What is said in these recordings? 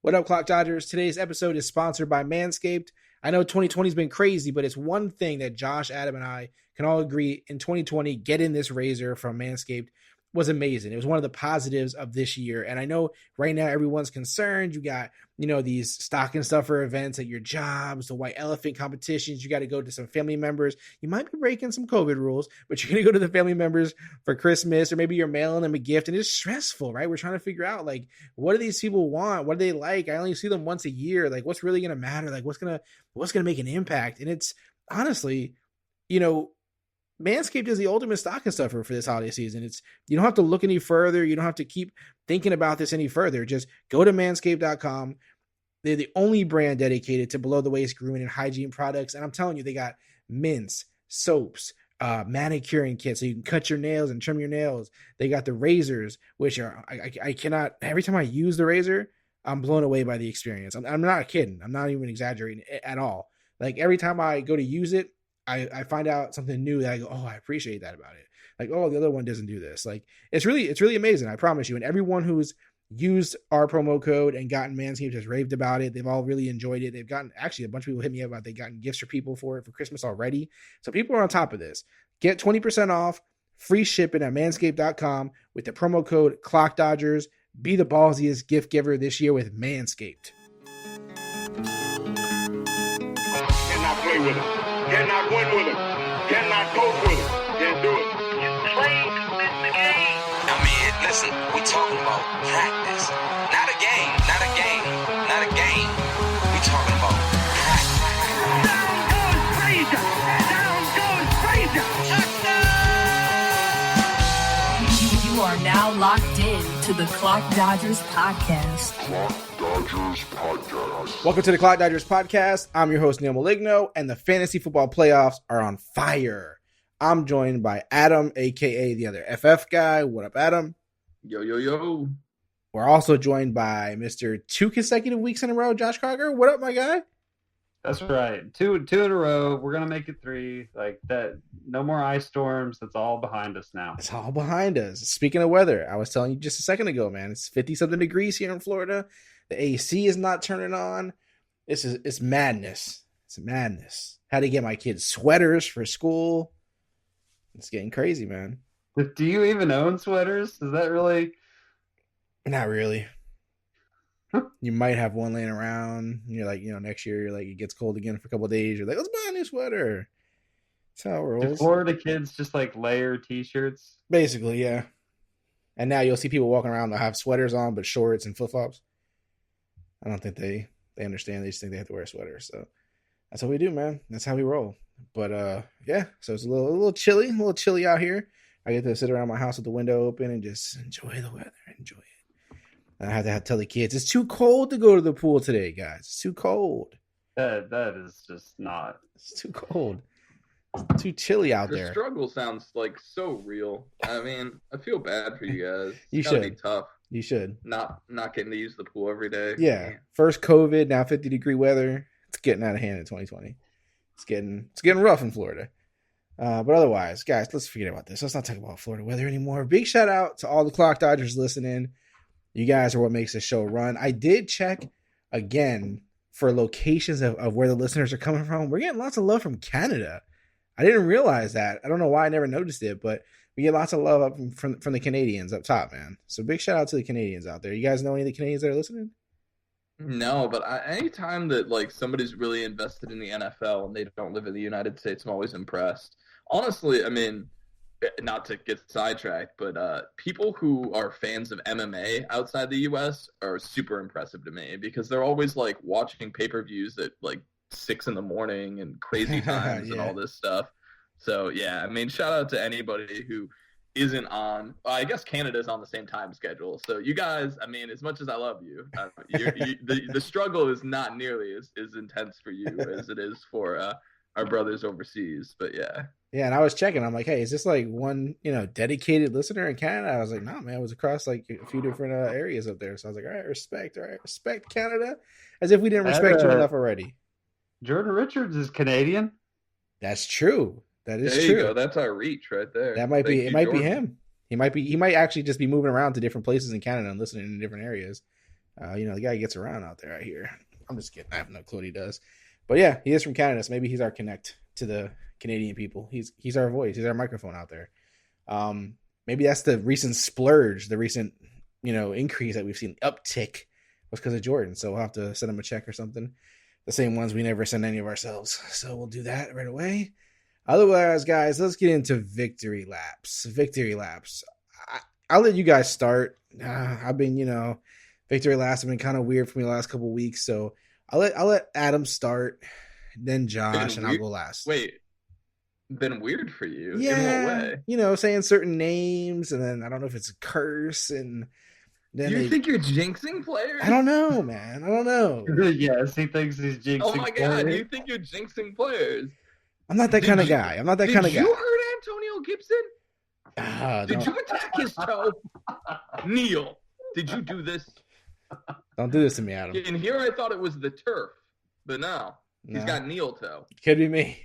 What up, Clock Dodgers? Today's episode is sponsored by Manscaped. I know 2020 has been crazy, but it's one thing that Josh, Adam, and I can all agree in 2020, getting this razor from Manscaped was amazing. It was one of the positives of this year. And I know right now everyone's concerned. You got, these stocking stuffer events at your jobs, the white elephant competitions. You got to go to some family members. You might be breaking some COVID rules, but you're going to go to the family members for Christmas, or maybe you're mailing them a gift, and it's stressful, right? We're trying to figure out, like, what do these people want? What do they like? I only see them once a year. Like, what's really going to matter? Like, what's going to make an impact? And it's honestly, Manscaped is the ultimate stocking stuffer for this holiday season. You don't have to look any further. You don't have to keep thinking about this any further. Just go to manscaped.com. They're the only brand dedicated to below the waist grooming and hygiene products. And I'm telling you, they got mints, soaps, manicuring kits so you can cut your nails and trim your nails. They got the razors, which are, I cannot, every time I use the razor, I'm blown away by the experience. I'm not kidding. I'm not even exaggerating at all. Like, every time I go to use it, I find out something new that I go, oh, I appreciate that about it. Like, oh, the other one doesn't do this. Like, it's really amazing. I promise you. And everyone who's used our promo code and gotten Manscaped has raved about it. They've all really enjoyed it. They've gotten, actually, a bunch of people hit me up about they've gotten gifts for people for it for Christmas already. So people are on top of this. Get 20% off, free shipping at manscaped.com with the promo code ClockDodgers. Be the ballsiest gift giver this year with Manscaped. Cannot play with him. Cannot win with him. Cannot coach with him. Can't do it. You play to win the game. I mean, listen, we talking about practice. Not a game. Not a game. Not a game. We talking about practice. Down goes Frazier. Down goes Frazier. Touchdown! You are now locked in to the Clock Dodgers podcast. Clock Dodgers Podcast. Welcome to the Clock Dodgers podcast. I'm your host, Neal Maligno, and the fantasy football playoffs are on fire. I'm joined by Adam, a.k.a. the other FF guy. What up, Adam? Yo. We're also joined by Mr. 2 consecutive weeks in a row, Josh Carger. What up, my guy? That's right. Two in a row. We're going to make it 3. Like that. No more ice storms. That's all behind us now. It's all behind us. Speaking of weather, I was telling you just a second ago, man, it's 50-something degrees here in Florida. The AC is not turning on. It's madness. It's madness. Had to get my kids sweaters for school. It's getting crazy, man. Do you even own sweaters? Is that really? Not really. You might have one laying around. You're like, next year, you're like, it gets cold again for a couple of days. You're like, let's buy a new sweater. That's how it rolls. Do Florida kids just like layer t-shirts? Basically, yeah. And now you'll see people walking around that have sweaters on, but shorts and flip-flops. I don't think they understand. They just think they have to wear a sweater. So that's what we do, man. That's how we roll. But yeah, so it's a little chilly out here. I get to sit around my house with the window open and just enjoy the weather. Enjoy it. And I have to tell the kids, it's too cold to go to the pool today, guys. It's too cold. That is just not. It's too cold. It's too chilly out there. The struggle sounds like so real. I mean, I feel bad for you guys. You gotta should be tough. You should. Not getting to use the pool every day. Yeah. Man. First COVID, now 50-degree weather. It's getting out of hand in 2020. It's getting rough in Florida. But otherwise, guys, let's forget about this. Let's not talk about Florida weather anymore. Big shout out to all the Clock Dodgers listening. You guys are what makes this show run. I did check again for locations of where the listeners are coming from. We're getting lots of love from Canada. I didn't realize that. I don't know why I never noticed it, but we get lots of love up from the Canadians up top, man. So big shout out to the Canadians out there. You guys know any of the Canadians that are listening? No, but anytime that like somebody's really invested in the NFL and they don't live in the United States, I'm always impressed. Honestly, I mean, not to get sidetracked, but people who are fans of MMA outside the U.S. are super impressive to me because they're always like watching pay-per-views at like 6 a.m. and crazy times Yeah. and all this stuff. So yeah, I mean, shout out to anybody who isn't on. I guess Canada's on the same time schedule. So you guys, I mean, as much as I love you, the struggle is not nearly as intense for you as it is for our brothers overseas. But yeah. Yeah, and I was checking. I'm like, hey, is this like one, dedicated listener in Canada? I was like, no, man, it was across like a few different areas up there. So I was like, all right, respect Canada, as if we didn't respect you enough already. Jordan Richards is Canadian. That's true. That is There true. you go. That's our reach right there. That might Thank be you, Jordan. him. He might actually just be moving around to different places in Canada and listening in different areas. The guy gets around out there, I hear. I'm just kidding. I have no clue what he does. But yeah, he is from Canada, so maybe he's our connect to the Canadian people. He's our voice. He's our microphone out there. Maybe that's the recent splurge, the recent, increase that we've seen, uptick, was because of Jordan. So we'll have to send him a check or something. The same ones we never send any of ourselves. So we'll do that right away. Otherwise, guys, let's get into victory laps. I'll let you guys start. I've been, victory laps have been kind of weird for me the last couple of weeks. So I'll let Adam start, then Josh, and I'll go last. Wait, been weird for you? Yeah, in what way? Saying certain names, and then I don't know if it's a curse, and then you think you're jinxing players? I don't know, man. I don't know. Yes, he thinks he's jinxing. Oh my god, players. you think you're jinxing players? I'm not that kind of guy. Did you hurt Antonio Gibson? Did Don't, you attack his toe? Neal, did you do this? don't do this to me, Adam. And here I thought it was the turf, but no, he's got Neal toe. Could be me.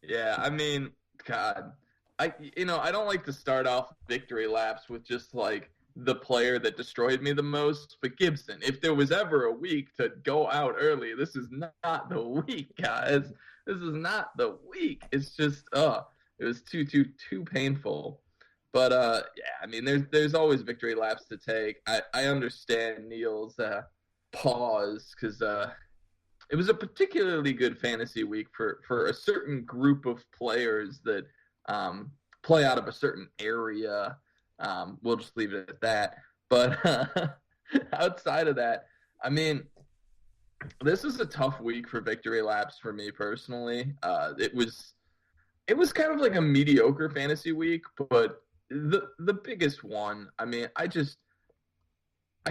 Yeah, I mean, God, I don't like to start off victory laps with just like the player that destroyed me the most, but Gibson. If there was ever a week to go out early, this is not the week, guys. This is not the week. It's just, it was too painful. But yeah, I mean, there's always victory laps to take. I understand Neal's pause because it was a particularly good fantasy week for a certain group of players that play out of a certain area. We'll just leave it at that. But outside of that, I mean, this is a tough week for victory laps for me personally. It was kind of like a mediocre fantasy week, but the biggest one, I mean, I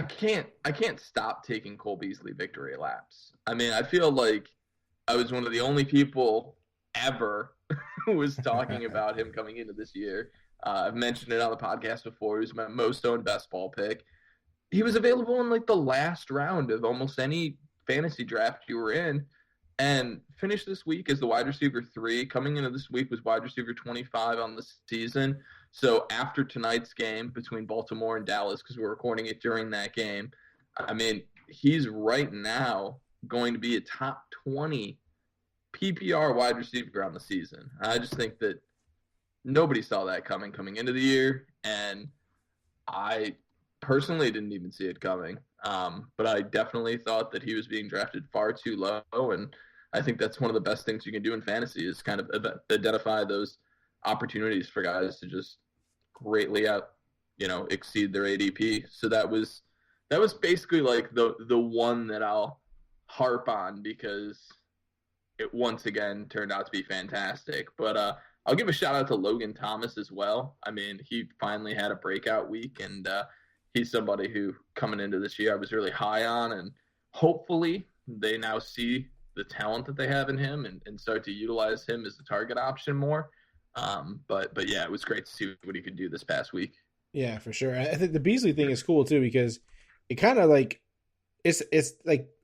can't stop taking Cole Beasley victory laps. I mean, I feel like I was one of the only people ever who was talking about him coming into this year. I've mentioned it on the podcast before. He was my most owned best ball pick. He was available in like the last round of almost any fantasy draft you were in, and finished this week as the wide receiver 3. Coming into this week was wide receiver 25 on the season. So after tonight's game between Baltimore and Dallas, because we're recording it during that game, I mean, he's right now going to be a top 20 PPR wide receiver on the season. I just think that nobody saw that coming into the year, and I personally didn't even see it coming. But I definitely thought that he was being drafted far too low, and I think that's one of the best things you can do in fantasy is kind of identify those opportunities for guys to just greatly exceed their ADP. So that was basically like the one that I'll harp on because it once again turned out to be fantastic. But I'll give a shout out to Logan Thomas as well. I mean, he finally had a breakout week, and he's somebody who coming into this year I was really high on, and hopefully they now see the talent that they have in him and start to utilize him as a target option more. But yeah, it was great to see what he could do this past week. Yeah, for sure. I think the Beasley thing is cool too because it kind of like it's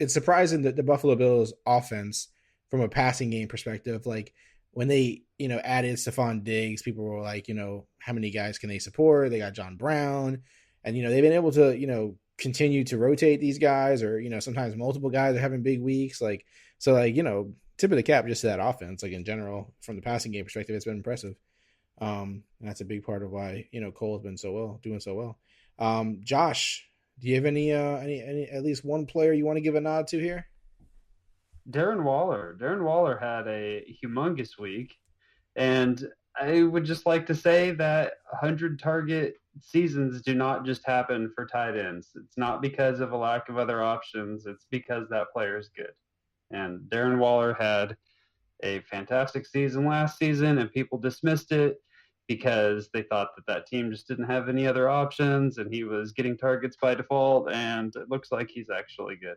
surprising that the Buffalo Bills offense from a passing game perspective, like when they added Stephon Diggs, people were like, how many guys can they support? They got John Brown, and they've been able to continue to rotate these guys, or sometimes multiple guys are having big weeks, tip of the cap just to that offense, like in general, from the passing game perspective, it's been impressive. And that's a big part of why, Cole's been doing so well. Josh, do you have any at least one player you want to give a nod to here? Darren Waller had a humongous week, and I would just like to say that 100 target seasons do not just happen for tight ends. It's not because of a lack of other options. It's because that player is good. And Darren Waller had a fantastic season last season, and people dismissed it because they thought that team just didn't have any other options, and he was getting targets by default, and it looks like he's actually good.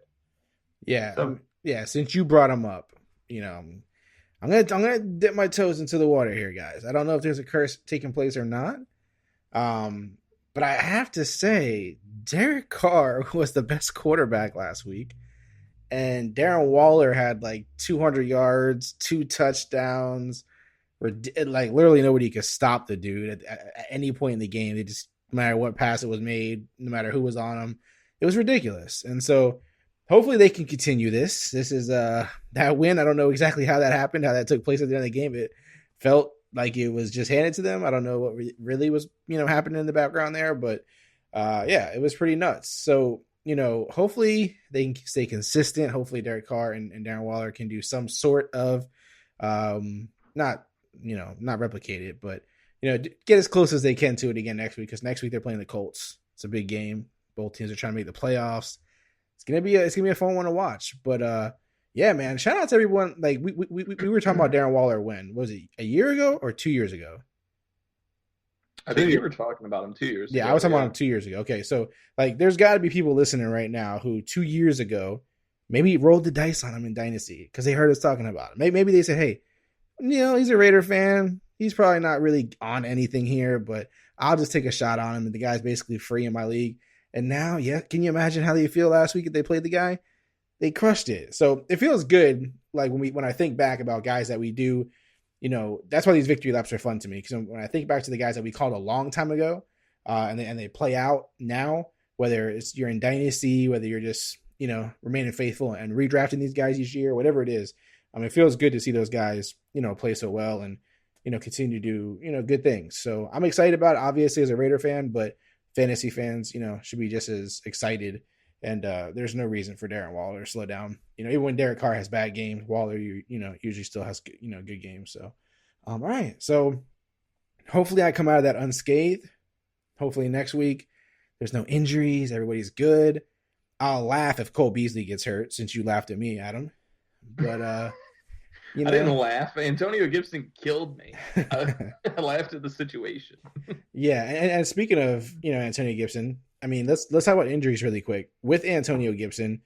Yeah. So, yeah. Since you brought him up, I'm gonna dip my toes into the water here, guys. I don't know if there's a curse taking place or not. But I have to say, Derek Carr was the best quarterback last week. And Darren Waller had like 200 yards, 2 touchdowns. Like literally nobody could stop the dude at any point in the game. They just no matter what pass it was made, no matter who was on him. It was ridiculous. And so hopefully they can continue this. This is that win. I don't know exactly how that happened, how that took place at the end of the game. It felt like it was just handed to them. I don't know what really was, happening in the background there, but yeah, it was pretty nuts. So, hopefully they can stay consistent. Hopefully Derek Carr and Darren Waller can do some sort of, not replicate it, but, get as close as they can to it again next week, because next week they're playing the Colts. It's a big game. Both teams are trying to make the playoffs. It's gonna be a fun one to watch. But yeah, man, shout out to everyone. Like we were talking about Darren Waller when was it, a year ago or 2 years ago? I think you were talking about him 2 years ago. Yeah, I was talking about him 2 years ago. Okay, so like there's got to be people listening right now who 2 years ago maybe rolled the dice on him in Dynasty because they heard us talking about him. Maybe they said, hey, he's a Raider fan. He's probably not really on anything here, but I'll just take a shot on him. And the guy's basically free in my league. And now, yeah, can you imagine how they feel last week if they played the guy? They crushed it. So it feels good. Like when I think back about guys that we do, that's why these victory laps are fun to me. Because when I think back to the guys that we called a long time ago, and they play out now, whether it's you're in Dynasty, whether you're just, remaining faithful and redrafting these guys each year, whatever it is, it feels good to see those guys, play so well and, continue to do, good things. So I'm excited about it, obviously, as a Raider fan, but fantasy fans, should be just as excited. And there's no reason for Darren Waller to slow down. Even when Derek Carr has bad games, Waller, usually still has, good games. So, all right. So hopefully I come out of that unscathed. Hopefully next week there's no injuries. Everybody's good. I'll laugh if Cole Beasley gets hurt, since you laughed at me, Adam. But, I didn't laugh. Antonio Gibson killed me. I laughed at the situation. Yeah. And speaking of, Antonio Gibson, let's talk about injuries really quick. With Antonio Gibson,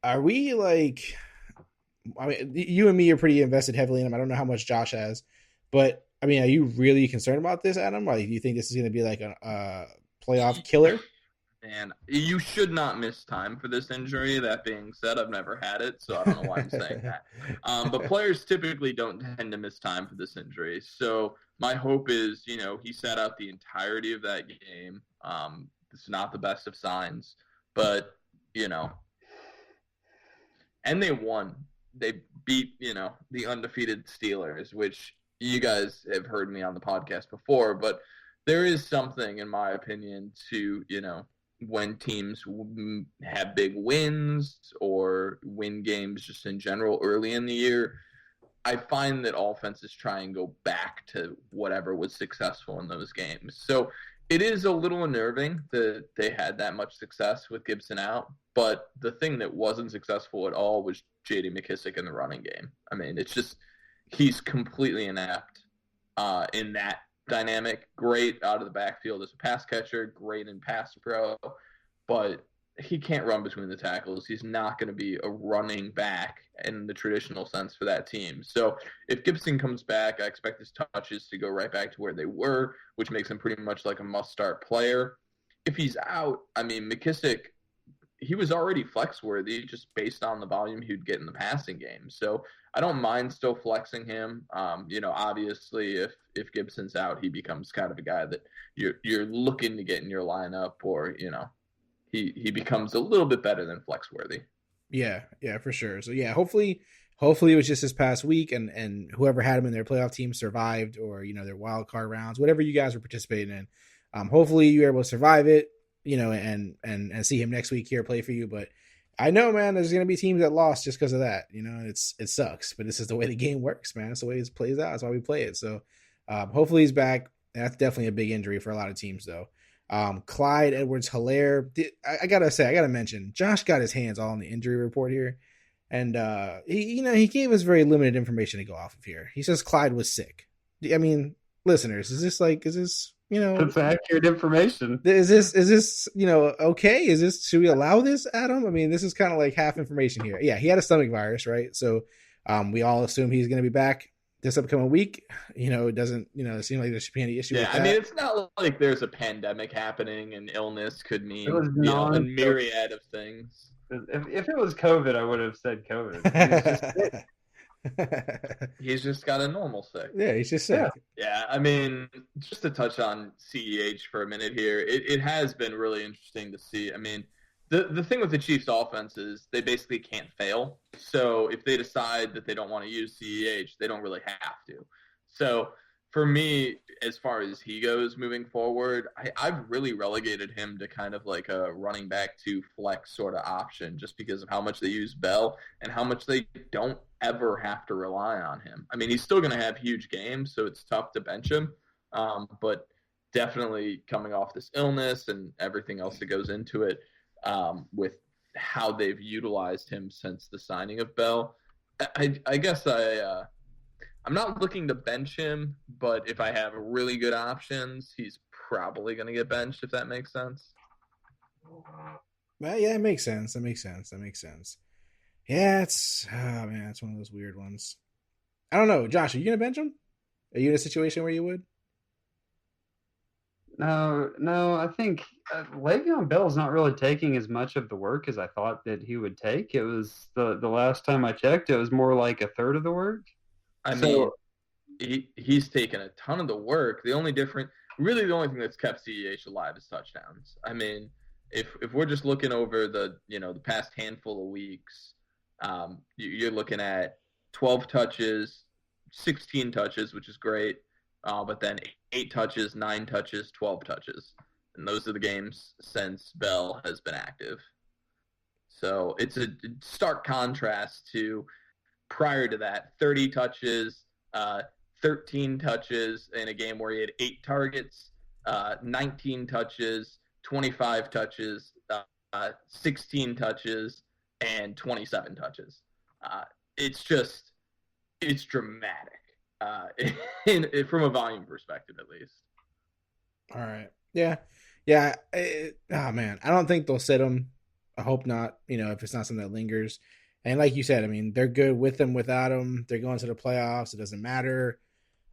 are we like, you and me are pretty invested heavily in him. I don't know how much Josh has, but are you really concerned about this, Adam? Like, do you think this is going to be like a playoff killer? And you should not miss time for this injury. That being said, I've never had it, so I don't know why I'm saying that. But players typically don't tend to miss time for this injury. So my hope is, he sat out the entirety of that game. It's not the best of signs, but, and they won. They beat, the undefeated Steelers, which you guys have heard me on the podcast before, but there is something, in my opinion, to, when teams have big wins or win games just in general early in the year, I find that offenses try and go back to whatever was successful in those games. So it is a little unnerving that they had that much success with Gibson out, but the thing that wasn't successful at all was J.D. McKissic in the running game. It's just he's completely inept in that dynamic. Great out of the backfield as a pass catcher, great in pass pro, but he can't run between the tackles. He's not going to be a running back in the traditional sense for that team. So if Gibson comes back, I expect his touches to go right back to where they were, which makes him pretty much like a must-start player. If he's out, McKissic, he was already flex-worthy just based on the volume he would get in the passing game. So I don't mind still flexing him. Obviously, if Gibson's out, he becomes kind of a guy that you're looking to get in your lineup, or he becomes a little bit better than flex-worthy. Yeah, for sure. So yeah, hopefully it was just this past week, and whoever had him in their playoff team survived, or their wild card rounds, whatever you guys were participating in. Hopefully you were able to survive it, and see him next week here play for you. But I know, man, there's going to be teams that lost just because of that. It sucks, but this is the way the game works, man. It's the way it plays out. That's why we play it. So hopefully he's back. That's definitely a big injury for a lot of teams, though. Clyde Edwards-Helaire. I gotta mention, Josh got his hands all on the injury report here. And he gave us very limited information to go off of here. He says Clyde was sick. Listeners, is this That's accurate information. Is this okay? Should we allow this, Adam? This is kind of like half information here. Yeah, he had a stomach virus, right? So we all assume he's going to be back this upcoming week. It doesn't, seem like there should be any issue with that. It's not like there's a pandemic happening, and illness could mean a myriad of things. If it was COVID, I would have said COVID. He's just got a normal sick. Yeah, he's just sick. Yeah, I mean, just to touch on CEH for a minute here, it has been really interesting to see. I mean, the thing with the Chiefs offense is they basically can't fail. So if they decide that they don't want to use CEH, they don't really have to. So for me, as far as he goes moving forward, I've really relegated him to kind of like a running back to flex sort of option just because of how much they use Bell and how much they don't ever have to rely on him. I mean, he's still going to have huge games, so it's tough to bench him. But definitely coming off this illness and everything else that goes into it, with how they've utilized him since the signing of Bell, I guess I'm not looking to bench him, but if I have really good options, he's probably going to get benched, if that makes sense. Well, yeah, it makes sense. That makes sense. Yeah, it's one of those weird ones. I don't know. Josh, are you going to bench him? Are you in a situation where you would? No, I think Le'Veon Bell's not really taking as much of the work as I thought that he would take. It was the last time I checked, it was more like a third of the work. I mean, he's taken a ton of the work. The only thing that's kept CEH alive is touchdowns. I mean, if we're just looking over the past handful of weeks, you're looking at 12 touches, 16 touches, which is great, but then 8 touches, 9 touches, 12 touches. And those are the games since Bell has been active. So it's a stark contrast to prior to that, 30 touches, 13 touches in a game where he had 8 targets, 19 touches, 25 touches, 16 touches, and 27 touches. It's dramatic from a volume perspective, at least. All right. Yeah. Man, I don't think they'll sit him. I hope not, if it's not something that lingers. And like you said, I mean, they're good with them, without them. They're going to the playoffs. It doesn't matter.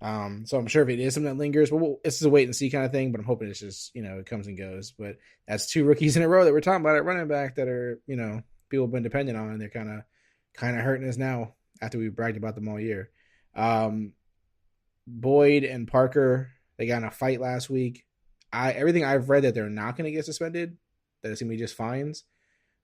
So I'm sure if it is something that lingers, this is a wait and see kind of thing, but I'm hoping it's just, it comes and goes. But that's 2 rookies in a row that we're talking about at running back that are, people have been dependent on, and they're kind of hurting us now after we bragged about them all year. Boyd and Parker, they got in a fight last week. Everything I've read that they're not going to get suspended, that it's going to be just fines.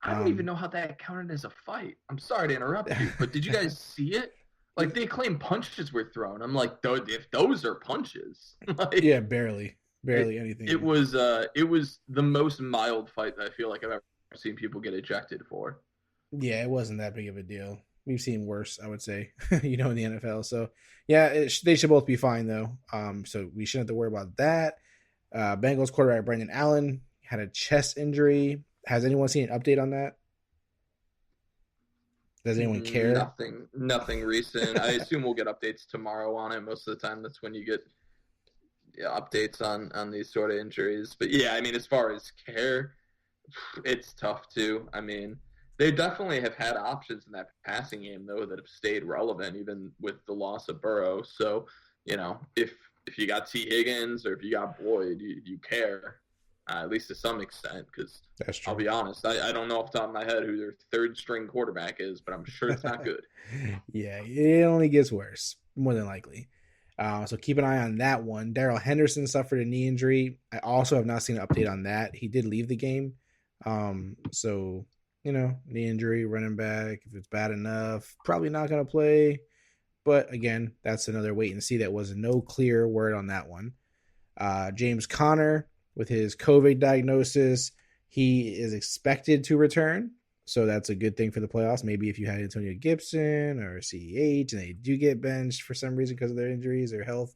I don't even know how that counted as a fight. I'm sorry to interrupt you, but did you guys see it? Like, they claim punches were thrown. I'm like, if those are punches. Yeah, barely anything. It was the most mild fight that I feel like I've ever seen people get ejected for. Yeah, it wasn't that big of a deal. We've seen worse, I would say, in the NFL. So, yeah, they should both be fine, though. So we shouldn't have to worry about that. Bengals quarterback Brandon Allen had a chest injury. Has anyone seen an update on that? Does anyone care? Nothing recent. I assume we'll get updates tomorrow on it. Most of the time, that's when you get updates on these sort of injuries. But yeah, I mean, as far as care, it's tough too. I mean, they definitely have had options in that passing game though that have stayed relevant even with the loss of Burrow. So, if you got T. Higgins or if you got Boyd, you care. At least to some extent, because I'll be honest, I don't know off the top of my head who their third string quarterback is, but I'm sure it's not good. Yeah, it only gets worse, more than likely. So keep an eye on that one. Darrell Henderson suffered a knee injury. I also have not seen an update on that. He did leave the game. So, knee injury, running back, if it's bad enough, probably not going to play. But again, that's another wait and see. That was no clear word on that one. James Conner, with his COVID diagnosis, he is expected to return. So that's a good thing for the playoffs. Maybe if you had Antonio Gibson or CEH and they do get benched for some reason because of their injuries or health,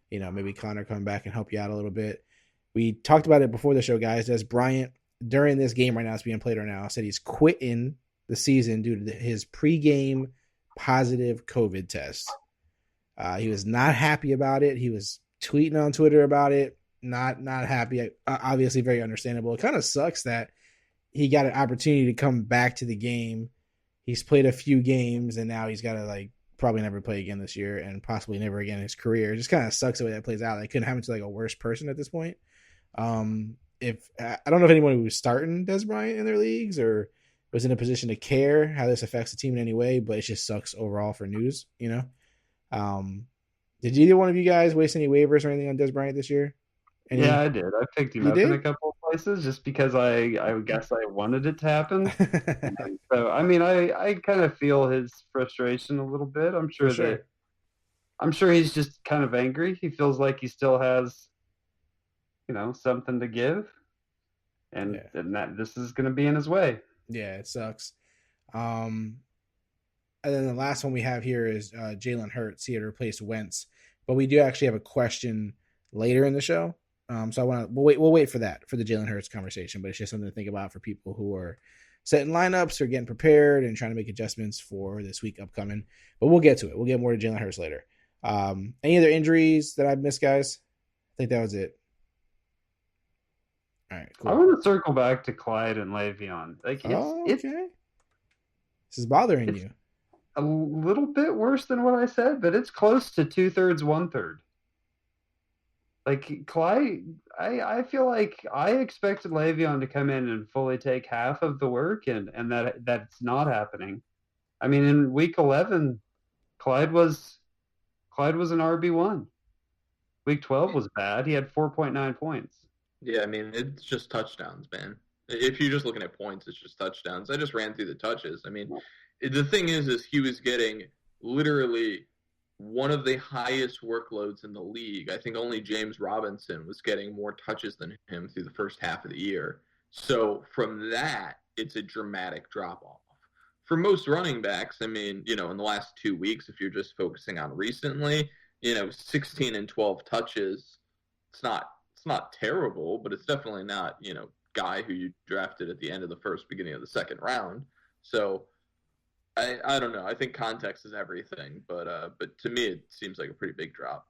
maybe Connor come back and help you out a little bit. We talked about it before the show, guys. Des Bryant, during this game right now, it's being played right now, said he's quitting the season due to his pregame positive COVID test. He was not happy about it. He was tweeting on Twitter about it. Not happy. Obviously very understandable. It kind of sucks that he got an opportunity to come back to the game. He's played a few games and now he's got to probably never play again this year and possibly never again in his career. It just kind of sucks the way that plays out. It couldn't happen to a worse person at this point. If I don't know if anyone was starting Des Bryant in their leagues or was in a position to care how this affects the team in any way, but it just sucks overall for news, you know? Did either one of you guys waste any waivers or anything on Des Bryant this year? Yeah, I did. I picked him You up in did? a couple of places just because I guess I wanted it to happen. So, I mean, I kind of feel his frustration a little bit. I'm sure sure. I'm sure he's just kind of angry. He feels like he still has, something to give, and that this is going to be in his way. Yeah, it sucks. And then the last one we have here is Jalen Hurts. He had replaced Wentz, but we do actually have a question later in the show. So we'll wait for that, for the Jalen Hurts conversation, but it's just something to think about for people who are setting lineups or getting prepared and trying to make adjustments for this week upcoming. But we'll get to it. We'll get more to Jalen Hurts later. Any other injuries that I've missed, guys? I think that was it. All right, cool. I want to circle back to Clyde and Le'Veon. It's This is bothering you. A little bit worse than what I said, but it's close to 2/3, 1/3. Like Clyde, I feel like I expected Le'Veon to come in and fully take half of the work, and that's not happening. I mean, in week 11, Clyde was an RB1. Week 12 was bad. He had 4.9 points. Yeah, I mean, it's just touchdowns, man. If you're just looking at points, it's just touchdowns. I just ran through the touches. I mean, the thing is he was getting literally one of the highest workloads in the league. I think only James Robinson was getting more touches than him through the first half of the year. So from that, it's a dramatic drop-off. For most running backs, I mean, in the last 2 weeks, if you're just focusing on recently, 16 and 12 touches, it's not terrible, but it's definitely not, guy who you drafted at the end of the first, beginning of the second round. So I don't know. I think context is everything, but to me it seems like a pretty big drop.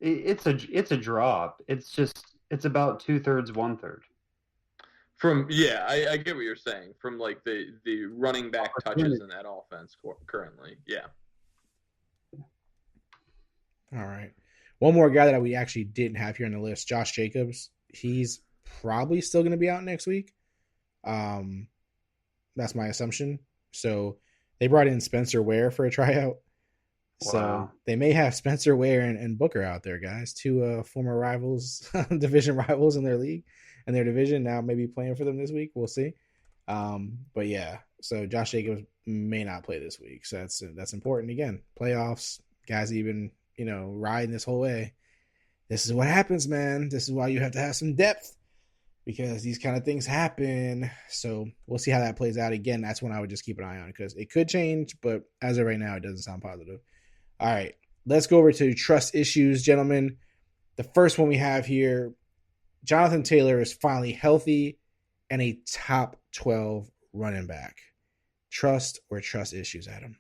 It's a drop. It's about 2/3, 1/3. I get what you're saying. From like the running back touches in that offense currently. Yeah. All right. One more guy that we actually didn't have here on the list, Josh Jacobs. He's probably still going to be out next week. That's my assumption. So they brought in Spencer Ware for a tryout. Wow. So they may have Spencer Ware and Booker out there, guys. Two former rivals, division rivals in their league and their division, now maybe playing for them this week. We'll see. But yeah, so Josh Jacobs may not play this week. So that's important. Again, playoffs, guys even, riding this whole way. This is what happens, man. This is why you have to have some depth, because these kind of things happen. So we'll see how that plays out. Again, that's when I would just keep an eye on, because it could change, but as of right now, it doesn't sound positive. All right, let's go over to trust issues, gentlemen. The first one we have here, Jonathan Taylor is finally healthy and a top 12 running back. Trust or trust issues, Adam?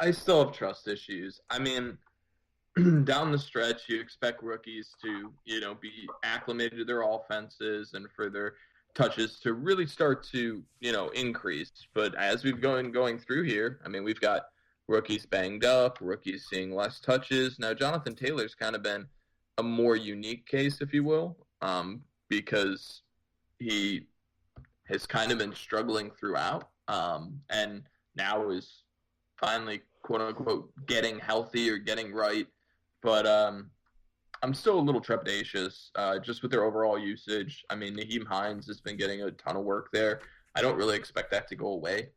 I still have trust issues. I mean, down the stretch, you expect rookies to, be acclimated to their offenses and for their touches to really start to, increase. But as we've going through here, I mean, we've got rookies banged up, rookies seeing less touches. Now, Jonathan Taylor's kind of been a more unique case, if you will, because he has kind of been struggling throughout, and now is finally, quote unquote, getting healthy or getting right. But I'm still a little trepidatious just with their overall usage. I mean, Nyheim Hines has been getting a ton of work there. I don't really expect that to go away.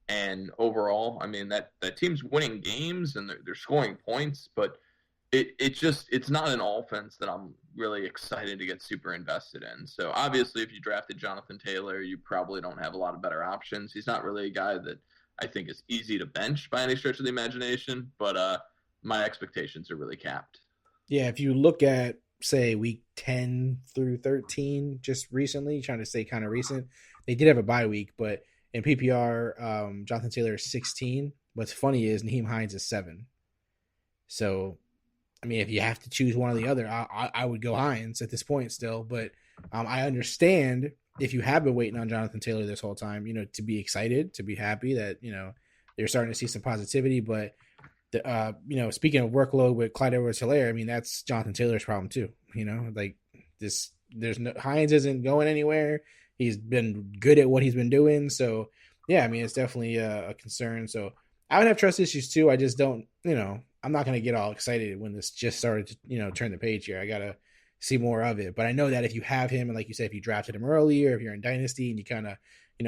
And overall, I mean, that team's winning games and they're scoring points, but it's not an offense that I'm really excited to get super invested in. So obviously, if you drafted Jonathan Taylor, you probably don't have a lot of better options. He's not really a guy that I think is easy to bench by any stretch of the imagination, but my expectations are really capped. Yeah, if you look at, say, week 10 through 13, just recently, trying to stay kind of recent, they did have a bye week, but in PPR, Jonathan Taylor is 16. What's funny is Nyheim Hines is 7. So, I mean, if you have to choose one or the other, I would go Hines at this point still, but I understand if you have been waiting on Jonathan Taylor this whole time, to be excited, to be happy that, you're starting to see some positivity, but speaking of workload with Clyde Edwards-Helaire, I mean, that's Jonathan Taylor's problem too. Like there's no Hines isn't going anywhere. He's been good at what he's been doing. So yeah, I mean, it's definitely a concern. So I would have trust issues too. I just don't, I'm not going to get all excited when this just started to, turn the page here. I got to see more of it. But I know that if you have him, and like you said, if you drafted him early, or if you're in Dynasty and you kind of,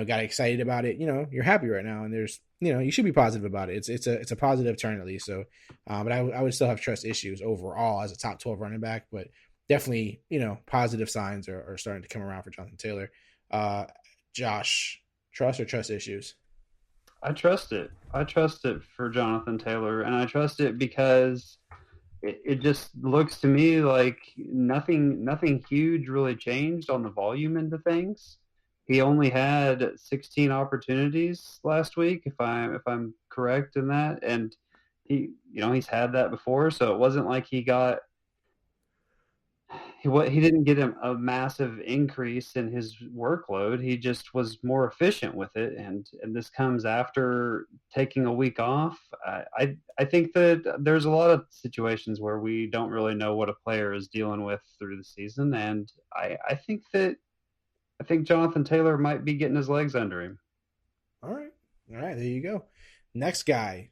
got excited about it, you're happy right now. And there's, you should be positive about it. It's a positive turn at least. So, but I would still have trust issues overall as a top 12 running back, but definitely, positive signs are starting to come around for Jonathan Taylor. Josh, trust or trust issues? I trust it. I trust it for Jonathan Taylor, and I trust it because it just looks to me like nothing huge really changed on the volume end of things. He only had 16 opportunities last week, if I'm correct in that, and he's had that before, so it wasn't like he didn't get a massive increase in his workload. He just was more efficient with it, and this comes after taking a week off. I think that there's a lot of situations where we don't really know what a player is dealing with through the season, and I think Jonathan Taylor might be getting his legs under him. All right, there you go. Next guy,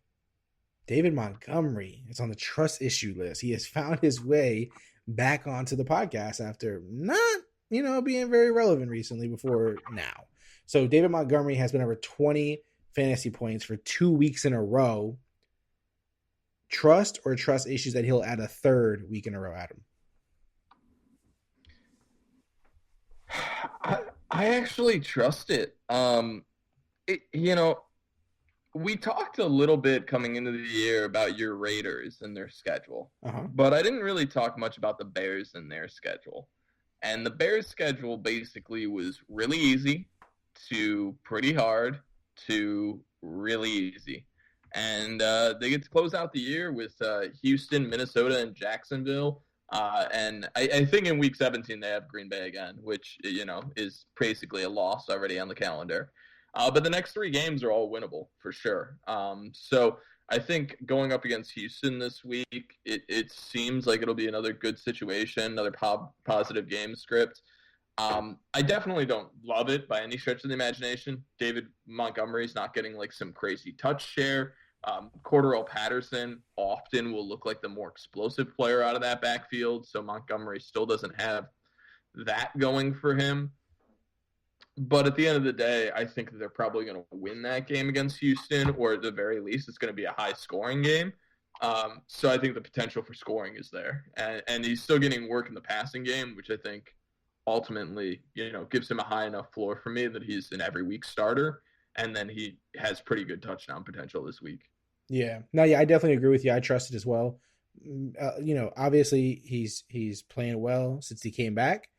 David Montgomery, is on the trust issue list. He has found his way back onto the podcast after not, being very relevant recently before now. So David Montgomery has been over 20 fantasy points for 2 weeks in a row. Trust or trust issues that he'll add a third week in a row, Adam? I actually trust it. We talked a little bit coming into the year about your Raiders and their schedule, but I didn't really talk much about the Bears and their schedule. And the Bears' schedule basically was really easy to pretty hard to really easy. And they get to close out the year with Houston, Minnesota, and Jacksonville. And I think in week 17 they have Green Bay again, which, is basically a loss already on the calendar. But the next 3 games are all winnable for sure. So I think going up against Houston this week, it seems like it'll be another good situation, another positive game script. I definitely don't love it by any stretch of the imagination. David Montgomery's not getting like some crazy touch share. Cordarrelle Patterson often will look like the more explosive player out of that backfield, so Montgomery still doesn't have that going for him. But at the end of the day, I think that they're probably going to win that game against Houston, or at the very least, it's going to be a high-scoring game. So I think the potential for scoring is there. And he's still getting work in the passing game, which I think ultimately, gives him a high enough floor for me that he's an every-week starter. And then he has pretty good touchdown potential this week. Yeah. No, yeah, I definitely agree with you. I trust it as well. Obviously he's playing well since he came back,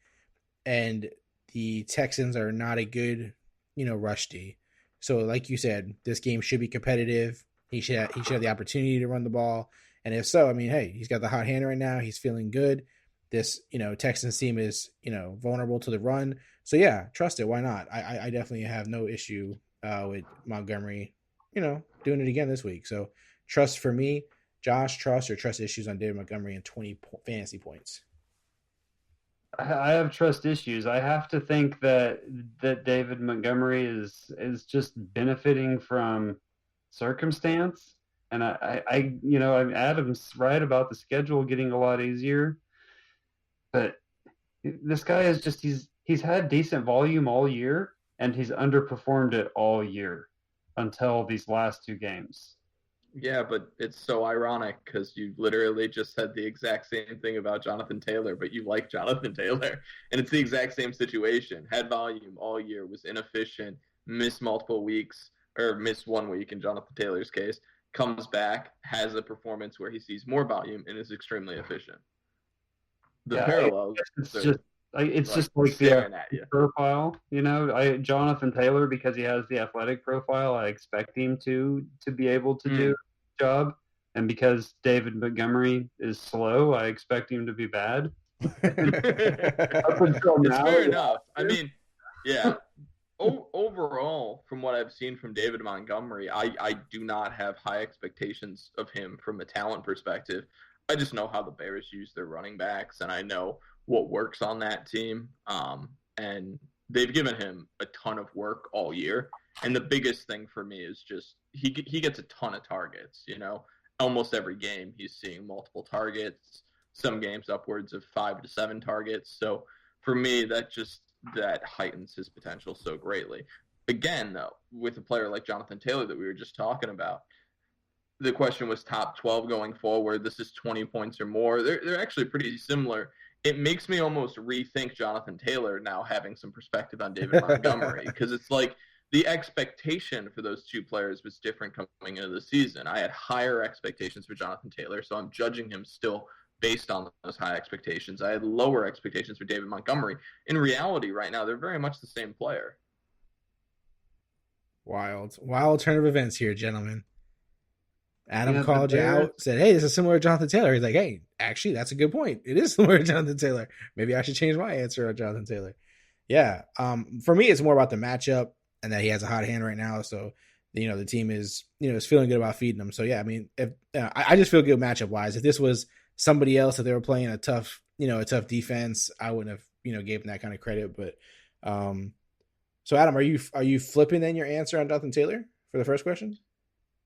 and the Texans are not a good, rush D. So like you said, this game should be competitive. He should have the opportunity to run the ball. And if so, I mean, hey, he's got the hot hand right now. He's feeling good. This, Texans team is, vulnerable to the run. So yeah, trust it. Why not? I definitely have no issue with Montgomery, doing it again this week. So trust for me. Josh, trust or trust issues on David Montgomery and 20 fantasy points? I have trust issues. I have to think that David Montgomery is just benefiting from circumstance. And Adam's right about the schedule getting a lot easier. But this guy is just he's had decent volume all year, and he's underperformed it all year until these last 2 games. Yeah, but it's so ironic because you literally just said the exact same thing about Jonathan Taylor, but you like Jonathan Taylor. And it's the exact same situation. Had volume all year, was inefficient, missed multiple weeks, or missed 1 week in Jonathan Taylor's case, comes back, has a performance where he sees more volume, and is extremely efficient. The parallels. It's just like the profile, Jonathan Taylor, because he has the athletic profile, I expect him to be able to do the job. And because David Montgomery is slow, I expect him to be bad. It's fair enough. I mean, yeah. Overall, from what I've seen from David Montgomery, I do not have high expectations of him from a talent perspective. I just know how the Bears use their running backs, and I know what works on that team. And they've given him a ton of work all year. And the biggest thing for me is just he gets a ton of targets, Almost every game he's seeing multiple targets, some games upwards of 5 to 7 targets. So for me, that heightens his potential so greatly. Again, though, with a player like Jonathan Taylor that we were just talking about, the question was top 12 going forward. This is 20 points or more. They're actually pretty similar. It makes me almost rethink Jonathan Taylor now having some perspective on David Montgomery, because it's like the expectation for those two players was different coming into the season. I had higher expectations for Jonathan Taylor, so I'm judging him still based on those high expectations. I had lower expectations for David Montgomery. In reality, right now, they're very much the same player. Wild turn of events here, gentlemen. Adam called you out, said, hey, this is similar to Jonathan Taylor. He's like, hey, actually, that's a good point. It is similar to Jonathan Taylor. Maybe I should change my answer on Jonathan Taylor. Yeah. For me, it's more about the matchup and that he has a hot hand right now. So, the team is, is feeling good about feeding him. So, yeah, I mean, I just feel good matchup wise. If this was somebody else, if they were playing a tough defense, I wouldn't have, gave him that kind of credit. But, so Adam, are you flipping then your answer on Jonathan Taylor for the first question?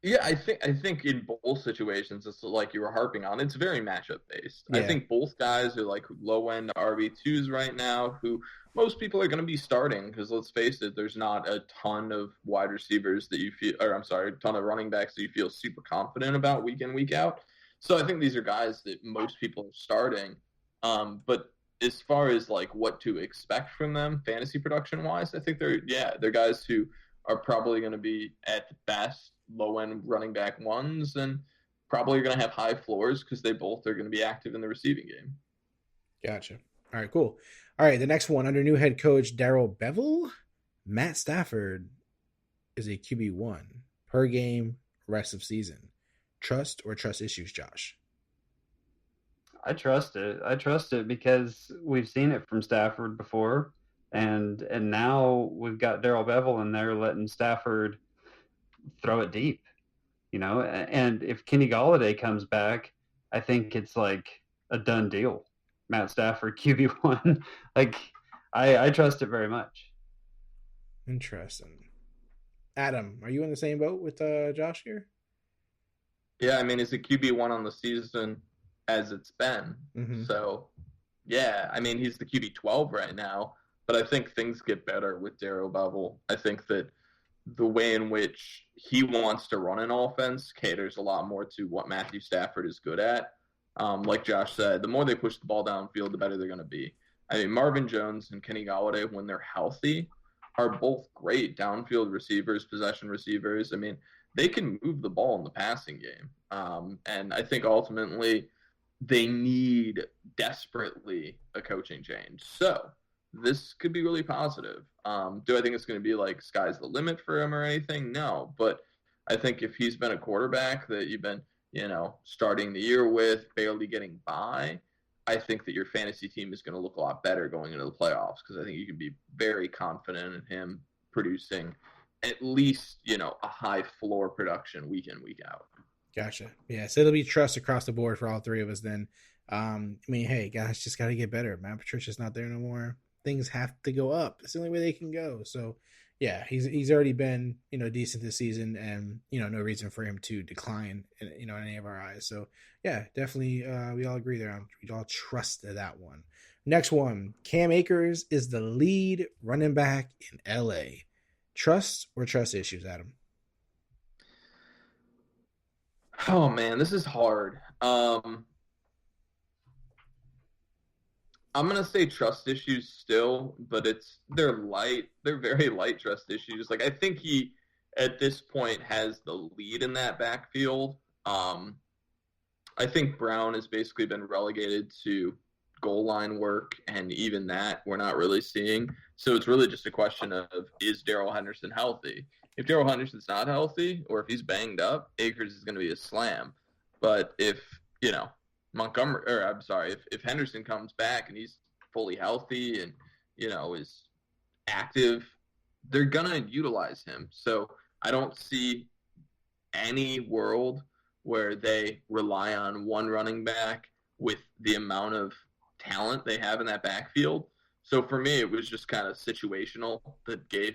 Yeah, I think in both situations, it's like you were harping on, it's very matchup based. Yeah. I think both guys are like low end RB2s right now, who most people are going to be starting, because let's face it, there's not a ton of wide receivers that you feel, a ton of running backs that you feel super confident about week in, week out. So I think these are guys that most people are starting. But as far as like what to expect from them fantasy production wise, I think they're guys who are probably going to be at best low-end running back ones, and probably going to have high floors because they both are going to be active in the receiving game. Gotcha. All right, cool. All right, the next one, under new head coach Darrell Bevel, Matt Stafford is a QB1 per game rest of season. Trust or trust issues, Josh? I trust it. I trust it because we've seen it from Stafford before, and now we've got Darrell Bevel in there letting Stafford throw it deep, and if Kenny Golladay comes back, I think it's like a done deal. Matt Stafford QB1. Like I trust it very much. Interesting. Adam, are you in the same boat with Josh here? Yeah, I mean, it's a QB1 on the season as it's been. Mm-hmm. So yeah, I mean, he's the QB12 right now, but I think things get better with Darrell Bevel. I think that the way in which he wants to run an offense caters a lot more to what Matthew Stafford is good at. Like Josh said, the more they push the ball downfield, the better they're going to be. I mean, Marvin Jones and Kenny Golladay, when they're healthy, are both great downfield receivers, possession receivers. I mean, they can move the ball in the passing game. And I think ultimately they need desperately a coaching change. So this could be really positive. Do I think it's going to be like sky's the limit for him or anything? No, but I think if he's been a quarterback that you've been, starting the year with, barely getting by, I think that your fantasy team is going to look a lot better going into the playoffs, because I think you can be very confident in him producing at least, a high floor production week in, week out. Gotcha. Yeah, so it'll be trust across the board for all three of us then. I mean, hey, guys, just got to get better. Matt Patricia's not there no more. Things have to go up. It's the only way they can go. So, yeah, he's already been, decent this season, and, no reason for him to decline, in any of our eyes. So, yeah, definitely we all agree there. We all trust that one. Next one, Cam Akers is the lead running back in L.A. Trust or trust issues, Adam? Oh, man, this is hard. I'm going to say trust issues still, but they're light. They're very light trust issues. Like, I think he, at this point, has the lead in that backfield. I think Brown has basically been relegated to goal line work, and even that we're not really seeing. So it's really just a question of, is Darrell Henderson healthy? If Darrell Henderson's not healthy, or if he's banged up, Akers is going to be a slam. But if, if Henderson comes back and he's fully healthy and, is active, they're going to utilize him. So I don't see any world where they rely on one running back with the amount of talent they have in that backfield. So for me, it was just kind of situational that gave,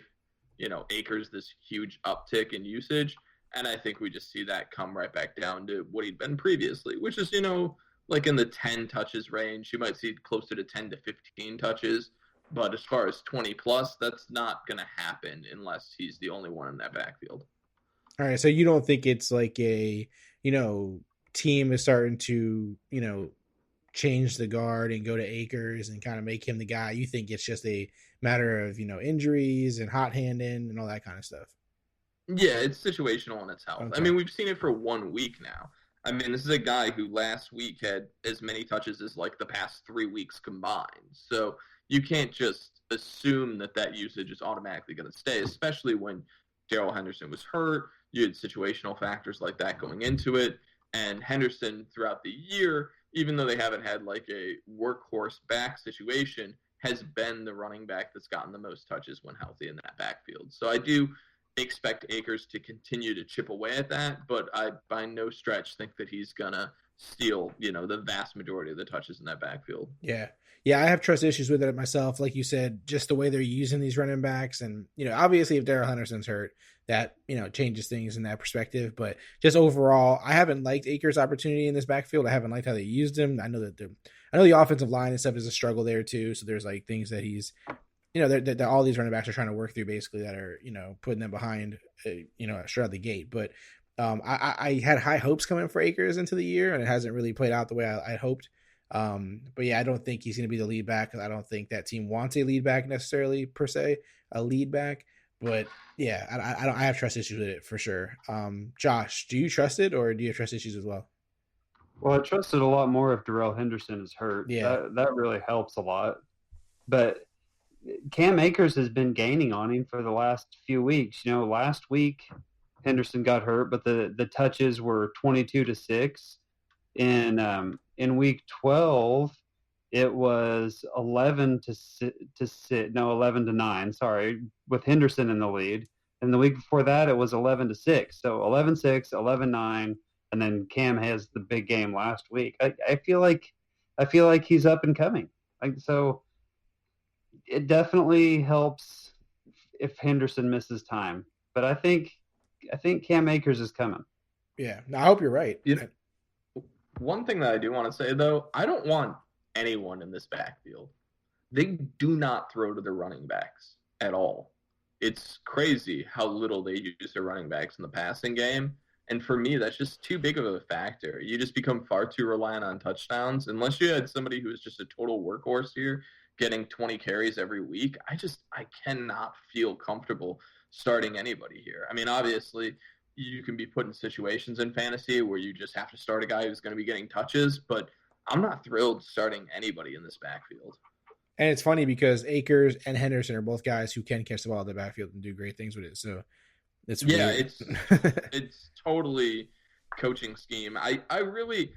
Akers this huge uptick in usage. And I think we just see that come right back down to what he'd been previously, which is, like in the 10 touches range. You might see closer to 10 to 15 touches. But as far as 20 plus, that's not going to happen unless he's the only one in that backfield. All right. So you don't think it's like a, team is starting to, change the guard and go to Akers and kind of make him the guy? You think it's just a matter of, injuries and hot handing and all that kind of stuff? Yeah, it's situational in its health. Okay. I mean, we've seen it for 1 week now. I mean, this is a guy who last week had as many touches as like the past 3 weeks combined. So you can't just assume that usage is automatically going to stay, especially when Darrell Henderson was hurt. You had situational factors like that going into it. And Henderson throughout the year, even though they haven't had like a workhorse back situation, has been the running back that's gotten the most touches when healthy in that backfield. So I do expect Akers to continue to chip away at that, but I by no stretch think that he's going to steal, the vast majority of the touches in that backfield. Yeah. Yeah, I have trust issues with it myself. Like you said, just the way they're using these running backs. And, obviously if Darrell Henderson's hurt, that, changes things in that perspective. But just overall, I haven't liked Akers' opportunity in this backfield. I haven't liked how they used him. I know the offensive line and stuff is a struggle there too. So there's like things that he's, that all these running backs are trying to work through basically that are, putting them behind, straight out the gate. But I had high hopes coming for Akers into the year, and it hasn't really played out the way I hoped. But yeah, I don't think he's going to be the lead back. I don't think that team wants a lead back necessarily per se, a lead back. But yeah, I have trust issues with it for sure. Josh, do you trust it, or do you have trust issues as well? Well, I trust it a lot more if Darrell Henderson is hurt. Yeah, that really helps a lot. But Cam Akers has been gaining on him for the last few weeks. Last week Henderson got hurt, but the touches were 22-6. In week 12, it was 11-9. Sorry, with Henderson in the lead. And the week before that, it was 11-6. So 11-6, 11-9, and then Cam has the big game last week. I feel like he's up and coming. So it definitely helps if Henderson misses time. But I think Cam Akers is coming. Yeah, no, I hope you're right. One thing that I do want to say, though, I don't want anyone in this backfield. They do not throw to their running backs at all. It's crazy how little they use their running backs in the passing game. And for me, that's just too big of a factor. You just become far too reliant on touchdowns. Unless you had somebody who is just a total workhorse here, getting 20 carries every week, I cannot feel comfortable starting anybody here. I mean, obviously, you can be put in situations in fantasy where you just have to start a guy who's going to be getting touches, but I'm not thrilled starting anybody in this backfield. And it's funny because Akers and Henderson are both guys who can catch the ball in the backfield and do great things with it. So it's weird. it's totally coaching scheme. I really,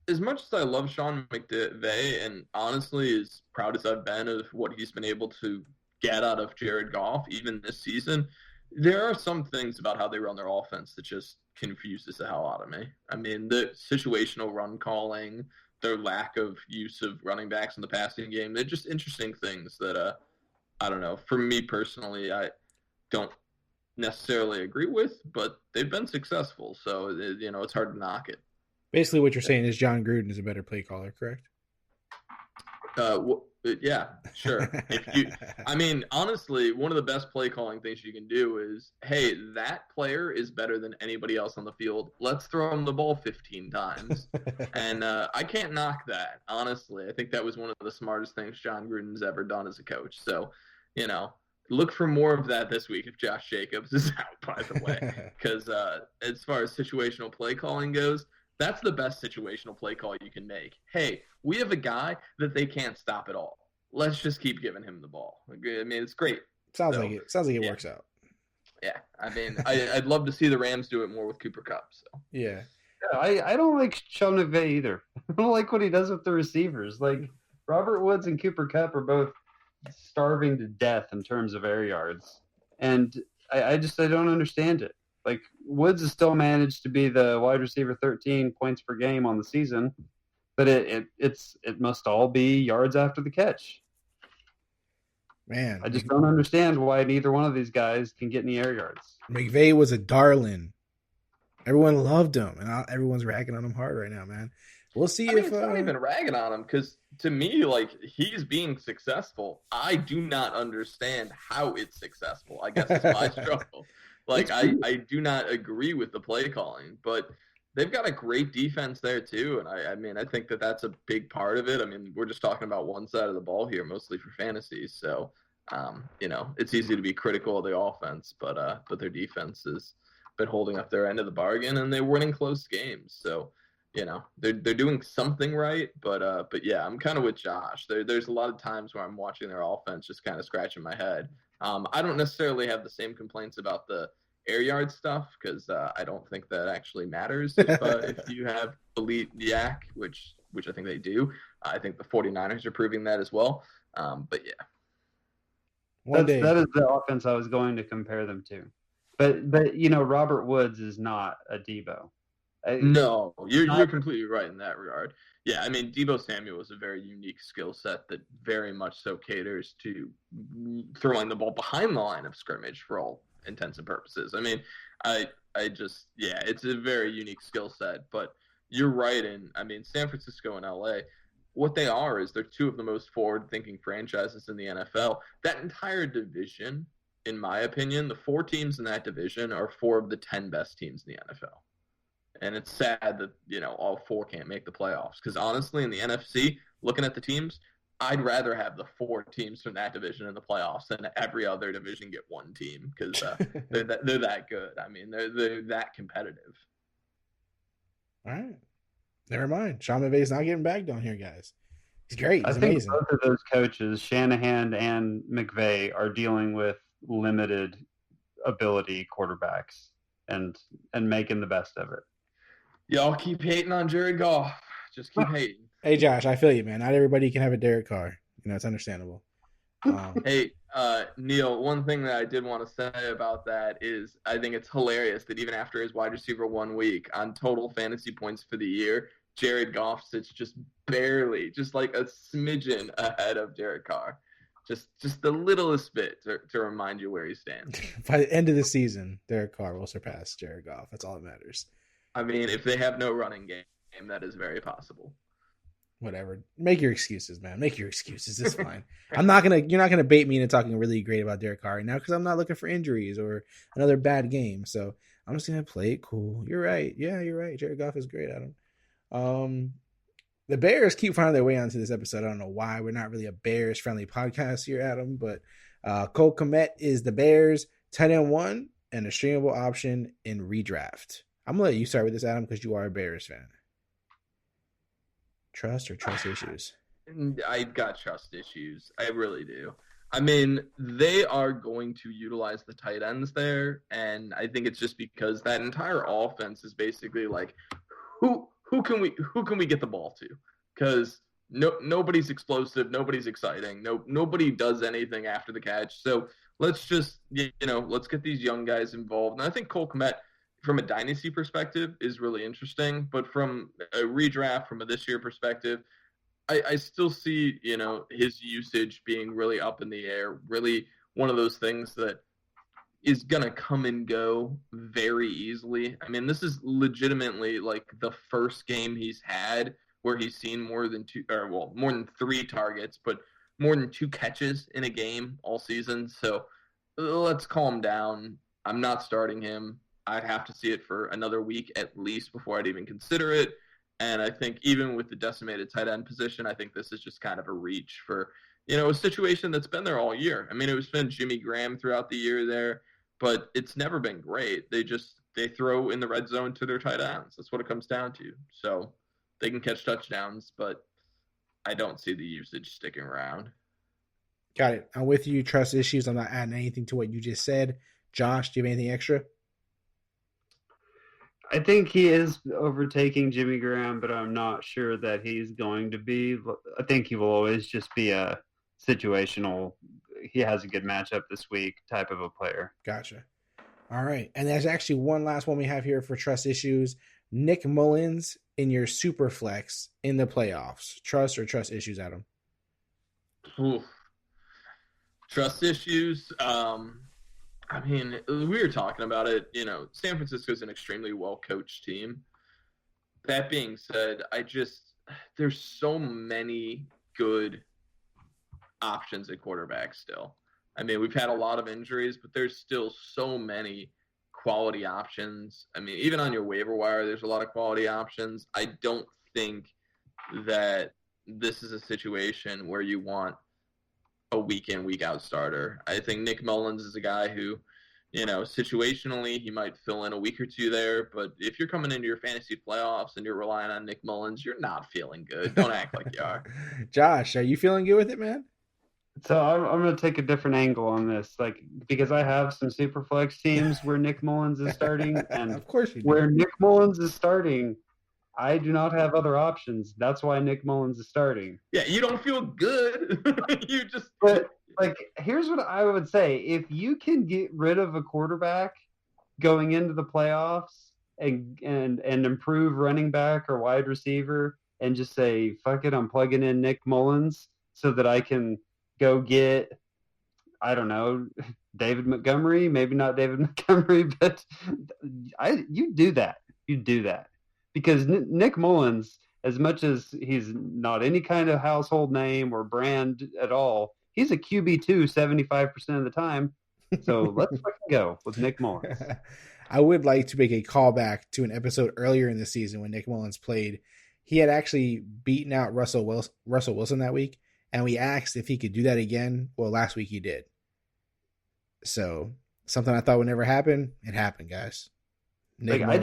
as much as I love Sean McVay, and honestly as proud as I've been of what he's been able to get out of Jared Goff even this season, there are some things about how they run their offense that just confuses the hell out of me. I mean, the situational run calling, their lack of use of running backs in the passing game, they're just interesting things that, I don't know, for me personally, I don't necessarily agree with, but they've been successful. So, it's hard to knock it. Basically what you're saying is John Gruden is a better play caller, correct? Yeah, sure. I mean, honestly, one of the best play calling things you can do is, hey, that player is better than anybody else on the field. Let's throw him the ball 15 times. And I can't knock that, honestly. I think that was one of the smartest things John Gruden's ever done as a coach. So, look for more of that this week if Josh Jacobs is out, by the way. Because as far as situational play calling goes, that's the best situational play call you can make. Hey, we have a guy that they can't stop at all. Let's just keep giving him the ball. I mean, it's great. Sounds like it works out. Yeah, I mean, I'd love to see the Rams do it more with Cooper Kupp. So yeah, I don't like Sean McVay either. I don't like what he does with the receivers. Like Robert Woods and Cooper Kupp are both starving to death in terms of air yards, and I don't understand it. Like Woods has still managed to be the wide receiver 13 points per game on the season, But it must all be yards after the catch. Man, I just don't understand why neither one of these guys can get any air yards. McVay was a darling. Everyone loved him, and everyone's ragging on him hard right now, man. We'll see if it's not even ragging on him, because to me, like, he's being successful. I do not understand how it's successful. I guess it's my struggle. Like, I do not agree with the play calling, but they've got a great defense there too, and I think that's a big part of it. I mean, we're just talking about one side of the ball here, mostly for fantasy, so it's easy to be critical of the offense, but their defense has been holding up their end of the bargain, and they're winning close games. So, they're doing something right, but yeah, I'm kind of with Josh. There's a lot of times where I'm watching their offense just kind of scratching my head. I don't necessarily have the same complaints about the air yard stuff, because I don't think that actually matters if you have elite yak, which I think they do. I think the 49ers are proving that as well. But yeah. That is the offense I was going to compare them to. But Robert Woods is not a Debo. No, you're completely right in that regard. Yeah, I mean, Debo Samuel is a very unique skill set that very much so caters to throwing the ball behind the line of scrimmage for all intents and purposes. I mean, it's a very unique skill set, but you're right. And I mean, San Francisco and LA, what they are is they're two of the most forward-thinking franchises in the NFL. That entire division, in my opinion, the 4 teams in that division are 4 of the 10 best teams in the NFL. And it's sad that, all 4 can't make the playoffs. Because honestly, in the NFC, looking at the teams, I'd rather have the 4 teams from that division in the playoffs than every other division get 1 team, because they're that good. I mean, they're that competitive. All right. Never mind. Sean McVay's not getting bagged on here, guys. He's great. He's amazing. Both of those coaches, Shanahan and McVay, are dealing with limited ability quarterbacks and making the best of it. Y'all keep hating on Jared Goff. Just keep hating. Hey, Josh, I feel you, man. Not everybody can have a Derek Carr. It's understandable. Hey, Neal, one thing that I did want to say about that is I think it's hilarious that even after his wide receiver 1 week on total fantasy points for the year, Jared Goff sits just barely, just like a smidgen ahead of Derek Carr. Just the littlest bit to remind you where he stands. By the end of the season, Derek Carr will surpass Jared Goff. That's all that matters. I mean, if they have no running game, that is very possible. Whatever. Make your excuses, man. Make your excuses. It's fine. You're not gonna bait me into talking really great about Derek Carr right now, because I'm not looking for injuries or another bad game. So I'm just gonna play it cool. You're right. Yeah, you're right. Jared Goff is great, Adam. The Bears keep finding their way onto this episode. I don't know why. We're not really a Bears friendly podcast here, Adam, but Cole Kmet is the Bears tight end 1 and a streamable option in redraft. I'm gonna let you start with this, Adam, because you are a Bears fan. Trust or trust issues? I've got trust issues. I really do. I mean, they are going to utilize the tight ends there, and I think it's just because that entire offense is basically like, who can we get the ball to? Because nobody's explosive, nobody's exciting, nobody does anything after the catch. So let's just let's get these young guys involved. And I think Cole Kmet, from a dynasty perspective, is really interesting, but from a redraft, from a this year perspective, I still see, his usage being really up in the air, really one of those things that is going to come and go very easily. I mean, this is legitimately like the first game he's had where he's seen more than 3 targets, but more than 2 catches in a game all season. So let's calm down. I'm not starting him. I'd have to see it for another week at least before I'd even consider it. And I think even with the decimated tight end position, I think this is just kind of a reach for, a situation that's been there all year. I mean, it's been Jimmy Graham throughout the year there, but it's never been great. They throw in the red zone to their tight ends. That's what it comes down to. So they can catch touchdowns, but I don't see the usage sticking around. Got it. I'm with you. Trust issues. I'm not adding anything to what you just said. Josh, do you have anything extra? I think he is overtaking Jimmy Graham, but I'm not sure that he's going to be. I think he will always just be a situational, he has a good matchup this week type of a player. Gotcha. All right. And there's actually one last one we have here for trust issues. Nick Mullins in your super flex in the playoffs? Trust or trust issues, Adam? Oof. Trust issues. I mean, we were talking about it. San Francisco's an extremely well-coached team. That being said, there's so many good options at quarterback still. I mean, we've had a lot of injuries, but there's still so many quality options. I mean, even on your waiver wire, there's a lot of quality options. I don't think that this is a situation where you want a week in, week out starter. I think Nick Mullins is a guy who, situationally, he might fill in a week or two there. But if you're coming into your fantasy playoffs and you're relying on Nick Mullins, you're not feeling good. Don't act like you are. Josh, are you feeling good with it, man? So I'm going to take a different angle on this, because I have some super flex teams where Nick Mullins is starting, and of course you do. Where Nick Mullins is starting, I do not have other options. That's why Nick Mullins is starting. Yeah, you don't feel good. But here's what I would say: if you can get rid of a quarterback going into the playoffs and improve running back or wide receiver, and just say, "Fuck it, I'm plugging in Nick Mullins so that I can go get, I don't know, David Montgomery, maybe not David Montgomery, but you do that. You do that. Because Nick Mullins, as much as he's not any kind of household name or brand at all, he's a QB2 75% of the time. So let's fucking go with Nick Mullins. I would like to make a callback to an episode earlier in the season when Nick Mullins played. He had actually beaten out Russell Wilson that week. And we asked if he could do that again. Well, last week he did. So something I thought would never happen. It happened, guys. I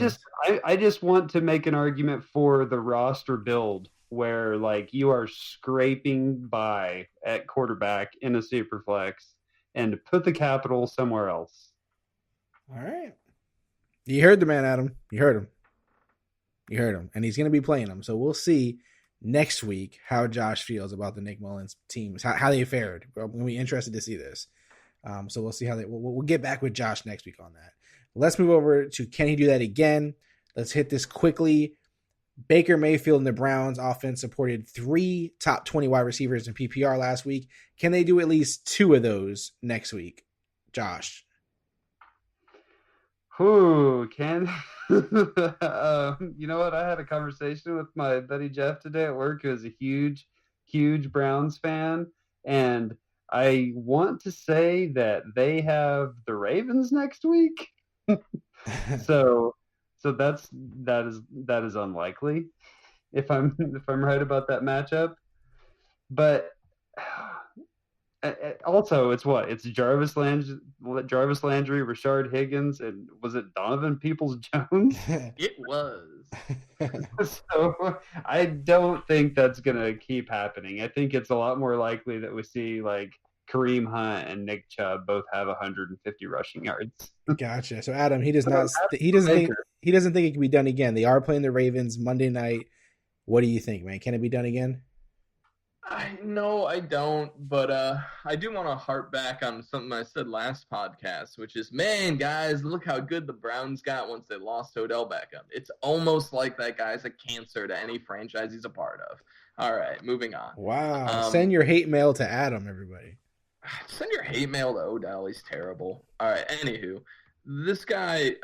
just want to make an argument for the roster build where you are scraping by at quarterback in a super flex and to put the capital somewhere else. All right. You heard the man, Adam. You heard him. And he's going to be playing him. So we'll see next week how Josh feels about the Nick Mullins teams, how they fared. We're going to be interested to see this. So we'll see how we'll get back with Josh next week on that. Let's move over to, can he do that again? Let's hit this quickly. Baker Mayfield and the Browns offense supported 3 top 20 wide receivers in PPR last week. Can they do at least 2 of those next week? Josh. Who can? You know what? I had a conversation with my buddy Jeff today at work, who is a huge, huge Browns fan, and I want to say that they have the Ravens next week. so that is unlikely if I'm right about that matchup. But also, it's Jarvis Landry, Rashard Higgins, and was it Donovan Peoples-Jones? It was. So I don't think that's going to keep happening. I think it's a lot more likely that we see Kareem Hunt and Nick Chubb both have 150 rushing yards. Gotcha. So Adam, he doesn't think it can be done again. They are playing the Ravens Monday night. What do you think, man? Can it be done again? No, I don't, but I do want to harp back on something I said last podcast, which is, man, guys, look how good the Browns got once they lost Odell Beckham. It's almost like that guy's a cancer to any franchise he's a part of. All right, moving on. Wow. Send your hate mail to Adam, everybody. Send your hate mail to Odell. He's terrible. All right, anywho, this guy,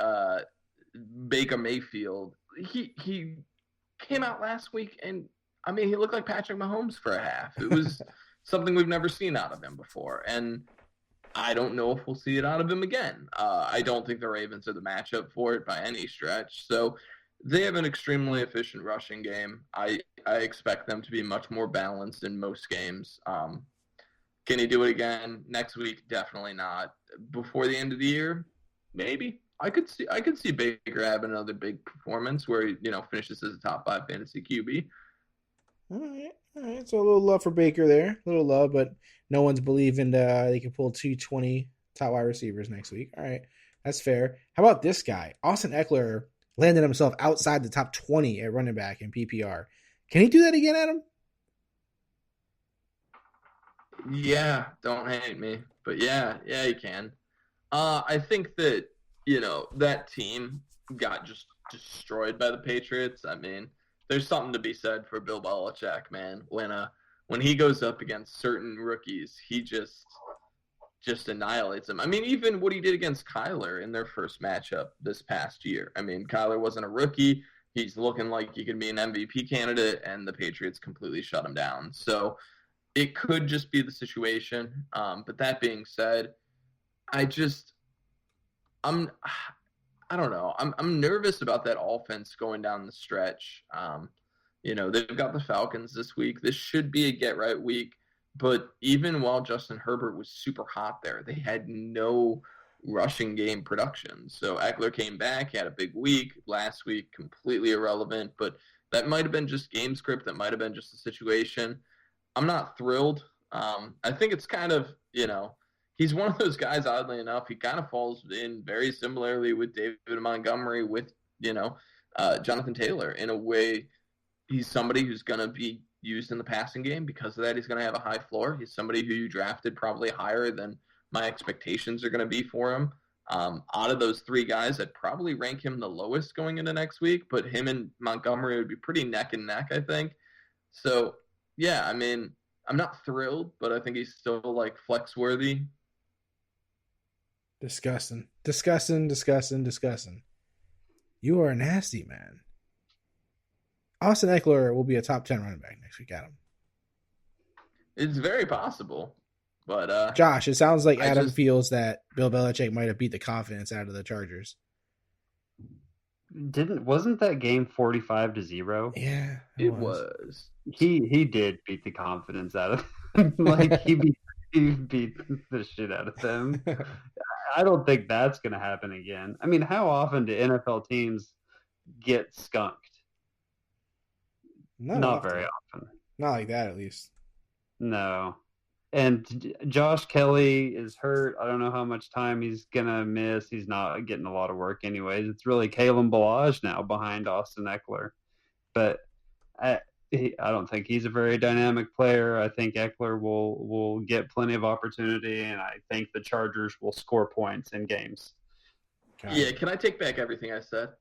Baker Mayfield, he came out last week and, I mean, he looked like Patrick Mahomes for a half. It was something we've never seen out of him before, and I don't know if we'll see it out of him again. I don't think the Ravens are the matchup for it by any stretch. So they have an extremely efficient rushing game. I expect them to be much more balanced in most games. Can he do it again next week? Definitely not. Before the end of the year, maybe. I could see Baker having another big performance where he finishes as a top 5 fantasy QB. All right. So a little love for Baker there. A little love, but no one's believing they can pull 220 top wide receivers next week. All right. That's fair. How about this guy? Austin Eckler landed himself outside the top 20 at running back in PPR. Can he do that again, Adam? Yeah, don't hate me. But yeah, he can. I think that, that team got just destroyed by the Patriots. I mean, there's something to be said for Bill Belichick, man. When he goes up against certain rookies, he just annihilates them. I mean, even what he did against Kyler in their first matchup this past year. I mean, Kyler wasn't a rookie. He's looking like he could be an MVP candidate, and the Patriots completely shut him down. So it could just be the situation. But that being said, I don't know. I'm nervous about that offense going down the stretch. They've got the Falcons this week. This should be a get-right week. But even while Justin Herbert was super hot there, they had no rushing game production. So Eckler came back, he had a big week. Last week, completely irrelevant. But that might have been just game script. That might have been just a situation. I'm not thrilled. I think it's kind of, he's one of those guys, oddly enough, he kind of falls in very similarly with David Montgomery, with, Jonathan Taylor. In a way, he's somebody who's going to be used in the passing game. Because of that, he's going to have a high floor. He's somebody who you drafted probably higher than my expectations are going to be for him. Out of those three guys, I'd probably rank him the lowest going into next week, but him and Montgomery would be pretty neck and neck, I think. So, yeah, I mean, I'm not thrilled, but I think he's still, flex worthy. Disgusting. You are nasty, man. Austin Eckler will be a top 10 running back next week, Adam. It's very possible, but Josh, it sounds like Adam feels that Bill Belichick might have beat the confidence out of the Chargers. Wasn't that game 45-0? Yeah, it was. He did beat the confidence out of them. he beat the shit out of them. I don't think that's going to happen again. I mean, how often do NFL teams get skunked? Not very often. Not like that, at least. No. And Josh Kelly is hurt. I don't know how much time he's going to miss. He's not getting a lot of work anyways. It's really Kalen Ballage now behind Austin Eckler. But I don't think he's a very dynamic player. I think Eckler will get plenty of opportunity, and I think the Chargers will score points in games. Yeah, can I take back everything I said?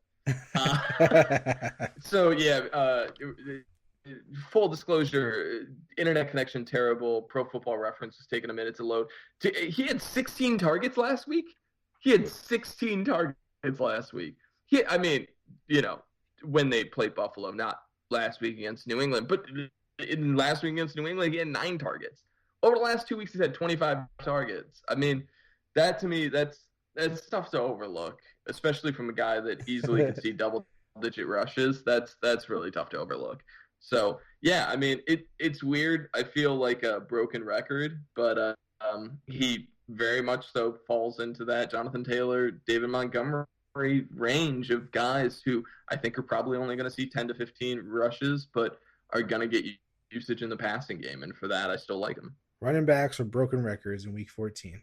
Full disclosure, internet connection terrible. Pro Football Reference is taking a minute to load. He had 16 targets last week. When they played Buffalo, not last week against New England, but in last week against New England, he had 9 targets. Over the last 2 weeks, he's had 25 targets. I mean, that to me, that's tough to overlook, especially from a guy that easily can see double-digit rushes. That's really tough to overlook. So, yeah, I mean, it's weird. I feel like a broken record, but he very much so falls into that Jonathan Taylor, David Montgomery range of guys who I think are probably only going to see 10 to 15 rushes, but are going to get usage in the passing game. And for that, I still like him. Running backs with broken records in week 14.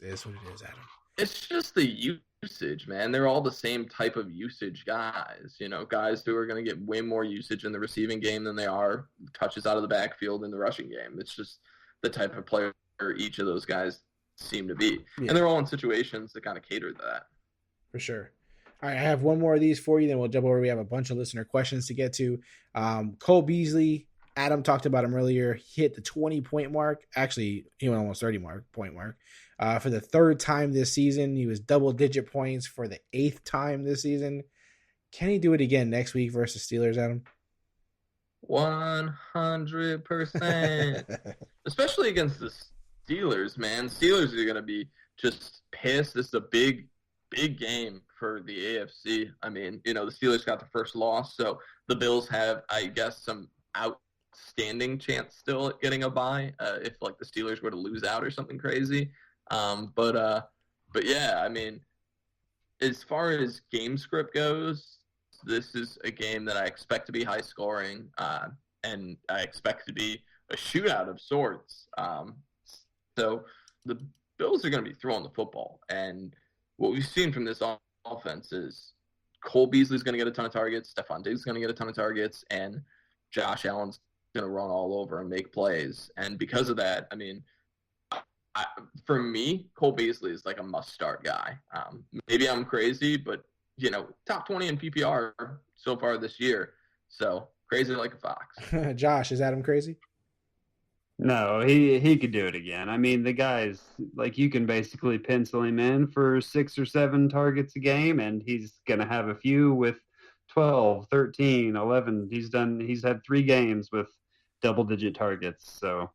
It is what it is, Adam. It's just the usage, man. They're all the same type of usage guys, guys who are going to get way more usage in the receiving game than they are touches out of the backfield in the rushing game. It's just the type of player each of those guys seem to be. Yeah. And they're all in situations that kind of cater to that. For sure. All right, I have one more of these for you, then we'll jump over. We have a bunch of listener questions to get to. Cole Beasley, Adam talked about him earlier. He hit the 20-point mark. Actually, he went almost 30-point mark. For the 3rd time this season. He was double-digit points for the 8th time this season. Can he do it again next week versus Steelers, Adam? 100%. Especially against the Steelers, man. Steelers are going to be just pissed. This is a big game for the AFC. I mean, the Steelers got the first loss, so the Bills have, I guess, some outstanding chance still at getting a bye if, the Steelers were to lose out or something crazy. But yeah, I mean, as far as game script goes, this is a game that I expect to be high scoring, and I expect to be a shootout of sorts. So the Bills are going to be throwing the football, and what we've seen from this offense is Cole Beasley's going to get a ton of targets, Stephon Diggs is going to get a ton of targets, and Josh Allen's going to run all over and make plays. And because of that, I mean, for me, Cole Beasley is like a must-start guy. Maybe I'm crazy, but, top 20 in PPR so far this year. So crazy like a fox. Josh, is Adam crazy? No, he could do it again. I mean, the guy's like, you can basically pencil him in for 6 or 7 targets a game, and he's going to have a few with 12, 13, 11. He's had 3 games with double-digit targets, so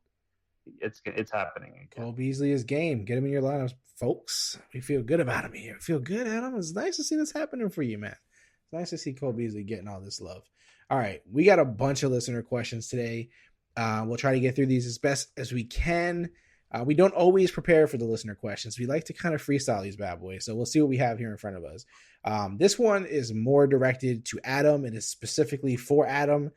it's happening again. Cole Beasley is game. Get him in your lineups, folks. We feel good about him here. Feel good, Adam. It's nice to see this happening for you, man. It's nice to see Cole Beasley getting all this love. All right, we got a bunch of listener questions today. We'll try to get through these as best as we can. We don't always prepare for the listener questions. We like to kind of freestyle these bad boys. So we'll see what we have here in front of us. This one is more directed to Adam. It is specifically for Adam.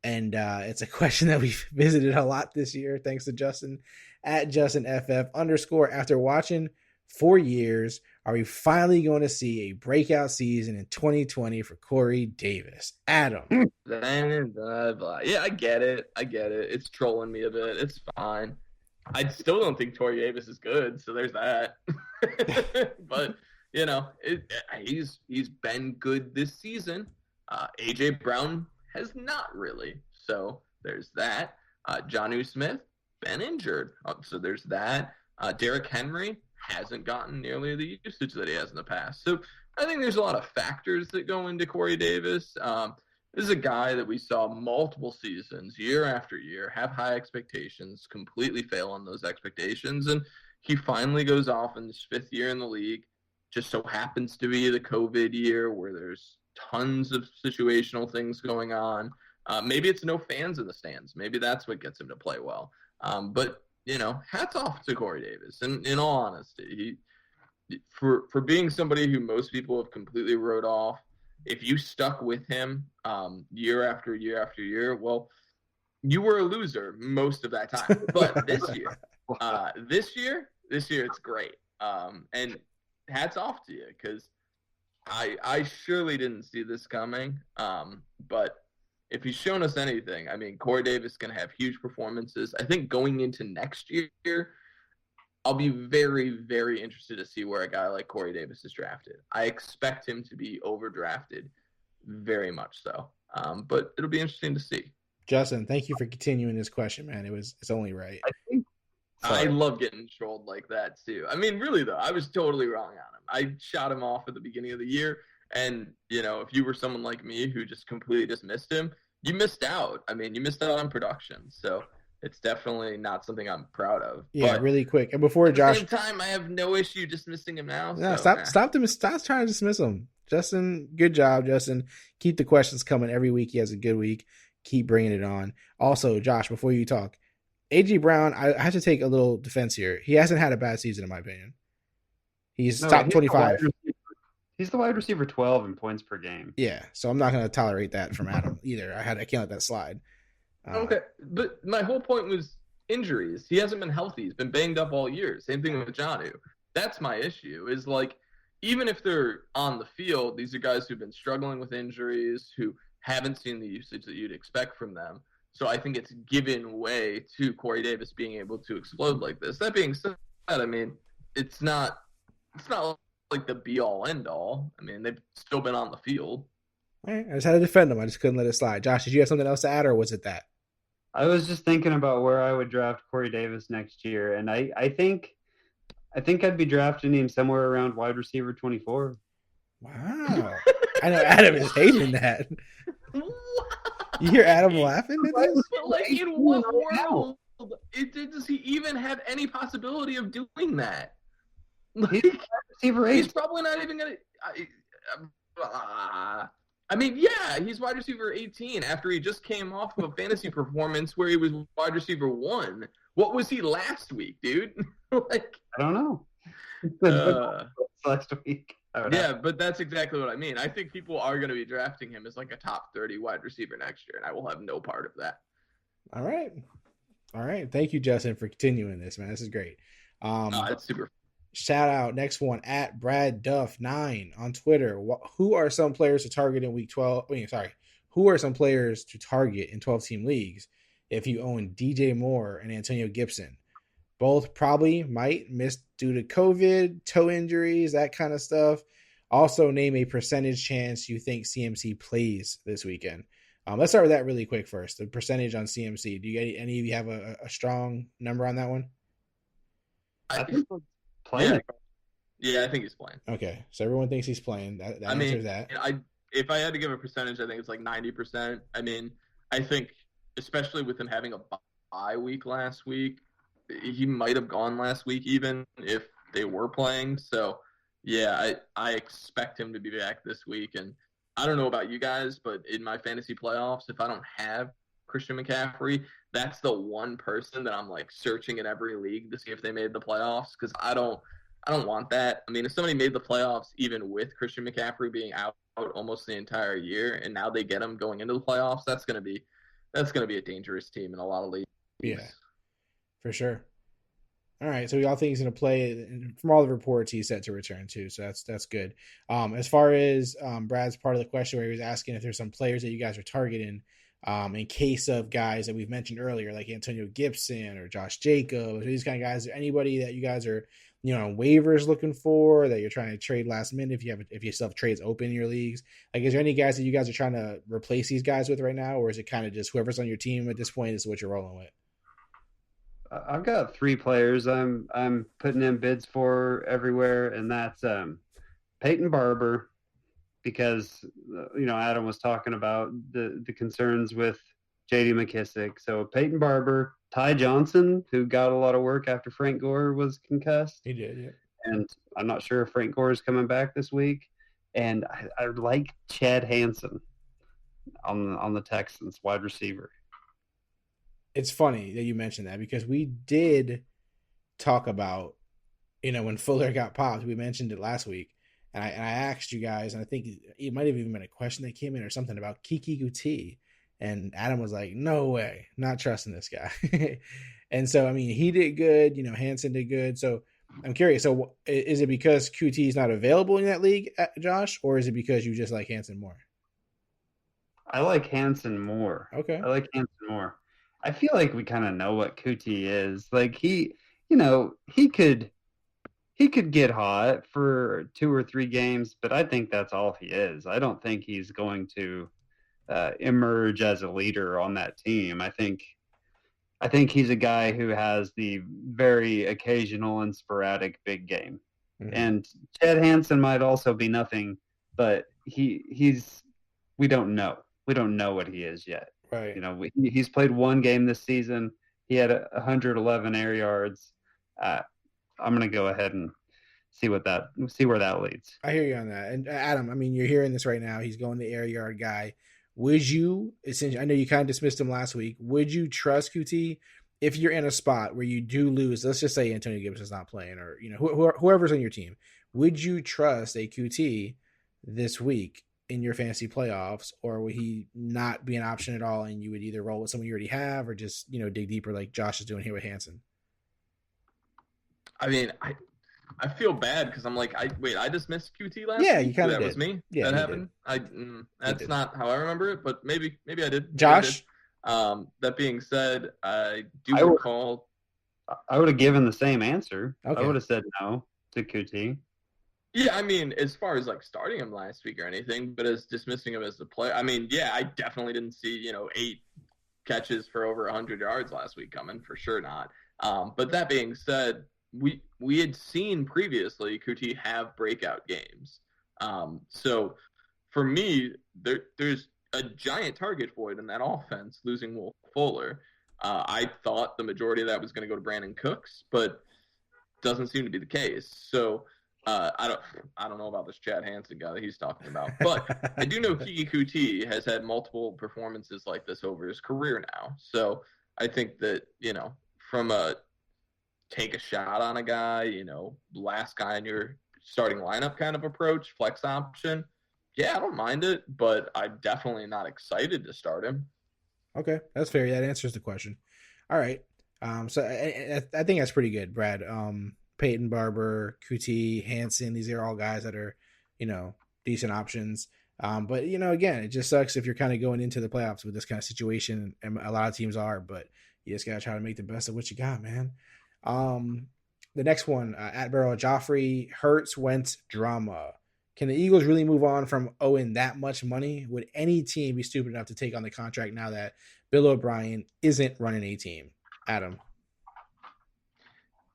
And it's a question that we've visited a lot this year. Thanks to Justin at JustinFF_. After watching 4 years, are we finally going to see a breakout season in 2020 for Corey Davis? Adam. Yeah, I get it. It's trolling me a bit. It's fine. I still don't think Corey Davis is good, so there's that. But, he's been good this season. A.J. Brown has not really. So there's that. Jonnu Smith, been injured. So there's that. Derrick Henry hasn't gotten nearly the usage that he has in the past. So I think there's a lot of factors that go into Corey Davis. This is a guy that we saw multiple seasons, year after year, have high expectations, completely fail on those expectations, and he finally goes off in his 5th year in the league. Just so happens to be the COVID year where there's tons of situational things going on. Maybe it's no fans in the stands. Maybe that's what gets him to play well. But hats off to Corey Davis. And in all honesty, for being somebody who most people have completely wrote off, if you stuck with him year after year after year, well, you were a loser most of that time. But this year, it's great. And hats off to you, because I surely didn't see this coming. But if he's shown us anything, I mean, Corey Davis is going to have huge performances. I think going into next year, I'll be very, very interested to see where a guy like Corey Davis is drafted. I expect him to be overdrafted, very much so. But it'll be interesting to see. Justin, thank you for continuing this question, man. It's only right. I love getting trolled like that too. I mean, really though, I was totally wrong on him. I shot him off at the beginning of the year, and if you were someone like me who just completely dismissed him, you missed out. I mean, you missed out on production. So it's definitely not something I'm proud of. Yeah, but really quick. And before Josh, at the same time, I have no issue dismissing him now. No, so, stop trying to dismiss him. Justin, good job, Justin. Keep the questions coming every week. He has a good week. Keep bringing it on. Also, Josh, before you talk, A.J. Brown, I have to take a little defense here. He hasn't had a bad season, in my opinion. He's top 25. He's the wide receiver 12 in points per game. Yeah, so I'm not going to tolerate that from Adam either. I can't let that slide. Okay, but my whole point was injuries. He hasn't been healthy. He's been banged up all year. Same thing with Jonnu. That's my issue, is like, even if they're on the field, these are guys who've been struggling with injuries, who haven't seen the usage that you'd expect from them. So I think it's given way to Corey Davis being able to explode like this. That being said, I mean, it's not like the be-all, end-all. I mean, they've still been on the field. All right, I just had to defend him. I just couldn't let it slide. Josh, did you have something else to add, or was it that? I was just thinking about where I would draft Corey Davis next year, and I think I'd be drafting him somewhere around wide receiver 24. Wow. I know Adam is hating that. You hear Adam laughing at this? Like, in what world does he even have any possibility of doing that? Like, he's probably not even going to... I mean, yeah, he's wide receiver 18 after he just came off of a fantasy performance where he was wide receiver 1. What was he last week, dude? Like, I don't know. Last week. Yeah, but that's exactly what I mean. I think people are going to be drafting him as like a top 30 wide receiver next year, and I will have no part of that. All right. Thank you, Justin, for continuing this, man. This is great. It's super. Shout out, next one, at Brad Duff 9 on Twitter. Who are some players to target in week 12? Who are some players to target in 12-team leagues if you own DJ Moore and Antonio Gibson? Both probably might miss due to COVID, toe injuries, that kind of stuff. Also, name a percentage chance you think CMC plays this weekend. Let's start with that really quick first. The percentage on CMC. Do you any of you have a strong number on that one? I think he's playing. Yeah, I think he's playing. Okay, so everyone thinks he's playing. That answers that. If I had to give a percentage, I think it's like 90%. I mean, I think especially with him having a bye week last week, he might have gone last week even if they were playing. So, yeah, I expect him to be back this week. And I don't know about you guys, but in my fantasy playoffs, if I don't have Christian McCaffrey, that's the one person that I'm like searching in every league to see if they made the playoffs, because I don't want that. I mean, if somebody made the playoffs even with Christian McCaffrey being out almost the entire year, and now they get him going into the playoffs, that's gonna be a dangerous team in a lot of leagues. Yeah, for sure. All right, so we all think he's going to play. And from all the reports, he's set to return too, so that's good. As far as Brad's part of the question where he was asking if there's some players that you guys are targeting in case of guys that we've mentioned earlier, like Antonio Gibson or Josh Jacobs, or these kind of guys, or anybody that you guys are on waivers looking for that you're trying to trade last minute if you still have trades open in your leagues. Like, is there any guys that you guys are trying to replace these guys with right now, or is it kind of just whoever's on your team at this point is what you're rolling with? I've got 3 players I'm putting in bids for everywhere, and that's Peyton Barber, because Adam was talking about the concerns with J.D. McKissick. So Peyton Barber, Ty Johnson, who got a lot of work after Frank Gore was concussed. He did, yeah. And I'm not sure if Frank Gore is coming back this week. And I like Chad Hansen on the Texans wide receiver. It's funny that you mentioned that, because we did talk about, when Fuller got popped, we mentioned it last week, and I asked you guys, and I think it might have even been a question that came in or something about Kiki Kuti, and Adam was like, no way, not trusting this guy. And so, I mean, he did good, Hansen did good. So I'm curious. So is it because QT is not available in that league, Josh, or is it because you just like Hansen more? I like Hansen more. Okay. I like Hansen more. I feel like we kind of know what Kuti is. Like he could get hot for 2 or 3 games, but I think that's all he is. I don't think he's going to emerge as a leader on that team. I think he's a guy who has the very occasional and sporadic big game. Mm-hmm. And Chad Hansen might also be nothing, but we don't know. We don't know what he is yet. Right. He's played 1 game this season. He had 111 air yards. I'm going to go ahead and see where that leads. I hear you on that. And Adam, I mean, you're hearing this right now. He's going the air yard guy. Would you, I know you kind of dismissed him last week, would you trust QT if you're in a spot where you do lose? Let's just say Antonio Gibson's not playing, or whoever's on your team. Would you trust a QT this week in your fantasy playoffs, or would he not be an option at all, and you would either roll with someone you already have or just dig deeper like Josh is doing here with Hansen? I mean, I feel bad because I'm like, I dismissed QT last week? Yeah, you kind of did. That was me? Yeah, that happened? That's not how I remember it, but maybe I did. Josh? That being said, I recall. I would have given the same answer. Okay. I would have said no to QT. Yeah, I mean, as far as like starting him last week or anything, but as dismissing him as a player, I mean, yeah, I definitely didn't see 8 catches for over 100 yards last week coming, for sure not. But that being said, we had seen previously Kuti have breakout games. So for me, there's a giant target void in that offense, losing Will Fuller. I thought the majority of that was going to go to Brandon Cooks, but doesn't seem to be the case. So I don't know about this Chad Hansen guy that he's talking about, but I do know Kiki Kuti has had multiple performances like this over his career now. So I think that, from a take a shot on a guy, last guy in your starting lineup kind of approach, flex option, yeah, I don't mind it, but I'm definitely not excited to start him. Okay, that's fair. That answers the question. All right. So I think that's pretty good, Brad. Peyton Barber, QT, Hansen, these are all guys that are, decent options. But, again, it just sucks if you're kind of going into the playoffs with this kind of situation, and a lot of teams are, but you just got to try to make the best of what you got, man. The next one, at Barrel, Joffrey, Hurts, Wentz, drama. Can the Eagles really move on from owing that much money? Would any team be stupid enough to take on the contract now that Bill O'Brien isn't running a team? Adam.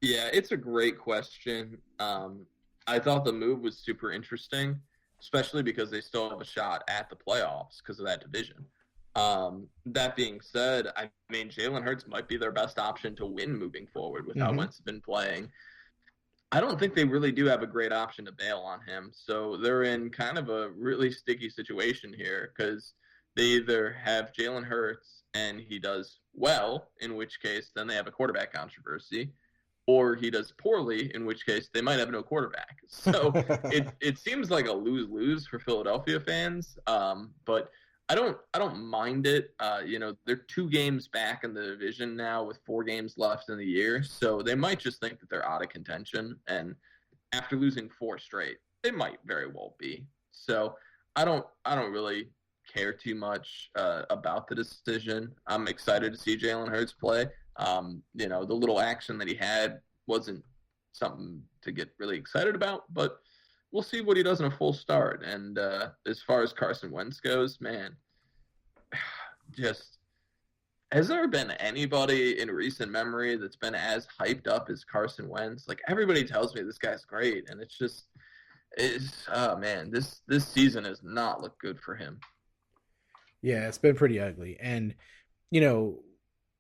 Yeah, it's a great question. I thought the move was super interesting, especially because they still have a shot at the playoffs because of that division. That being said, I mean, Jalen Hurts might be their best option to win moving forward with how Wentz has been playing. I don't think they really do have a great option to bail on him. So they're in kind of a really sticky situation here because they either have Jalen Hurts and he does well, in which case then they have a quarterback controversy, or he does poorly, in which case they might have no quarterback. So it seems like a lose-lose for Philadelphia fans, but I don't mind it. They're 2 games back in the division now with 4 games left in the year, so they might just think that they're out of contention. And after losing 4 straight, they might very well be. So I don't really care too much about the decision. I'm excited to see Jalen Hurts play. The little action that he had wasn't something to get really excited about, but we'll see what he does in a full start. And as far as Carson Wentz goes, man, just has there been anybody in recent memory that's been as hyped up as Carson Wentz? Like, everybody tells me this guy's great, and this season has not looked good for him. Yeah, it's been pretty ugly. And,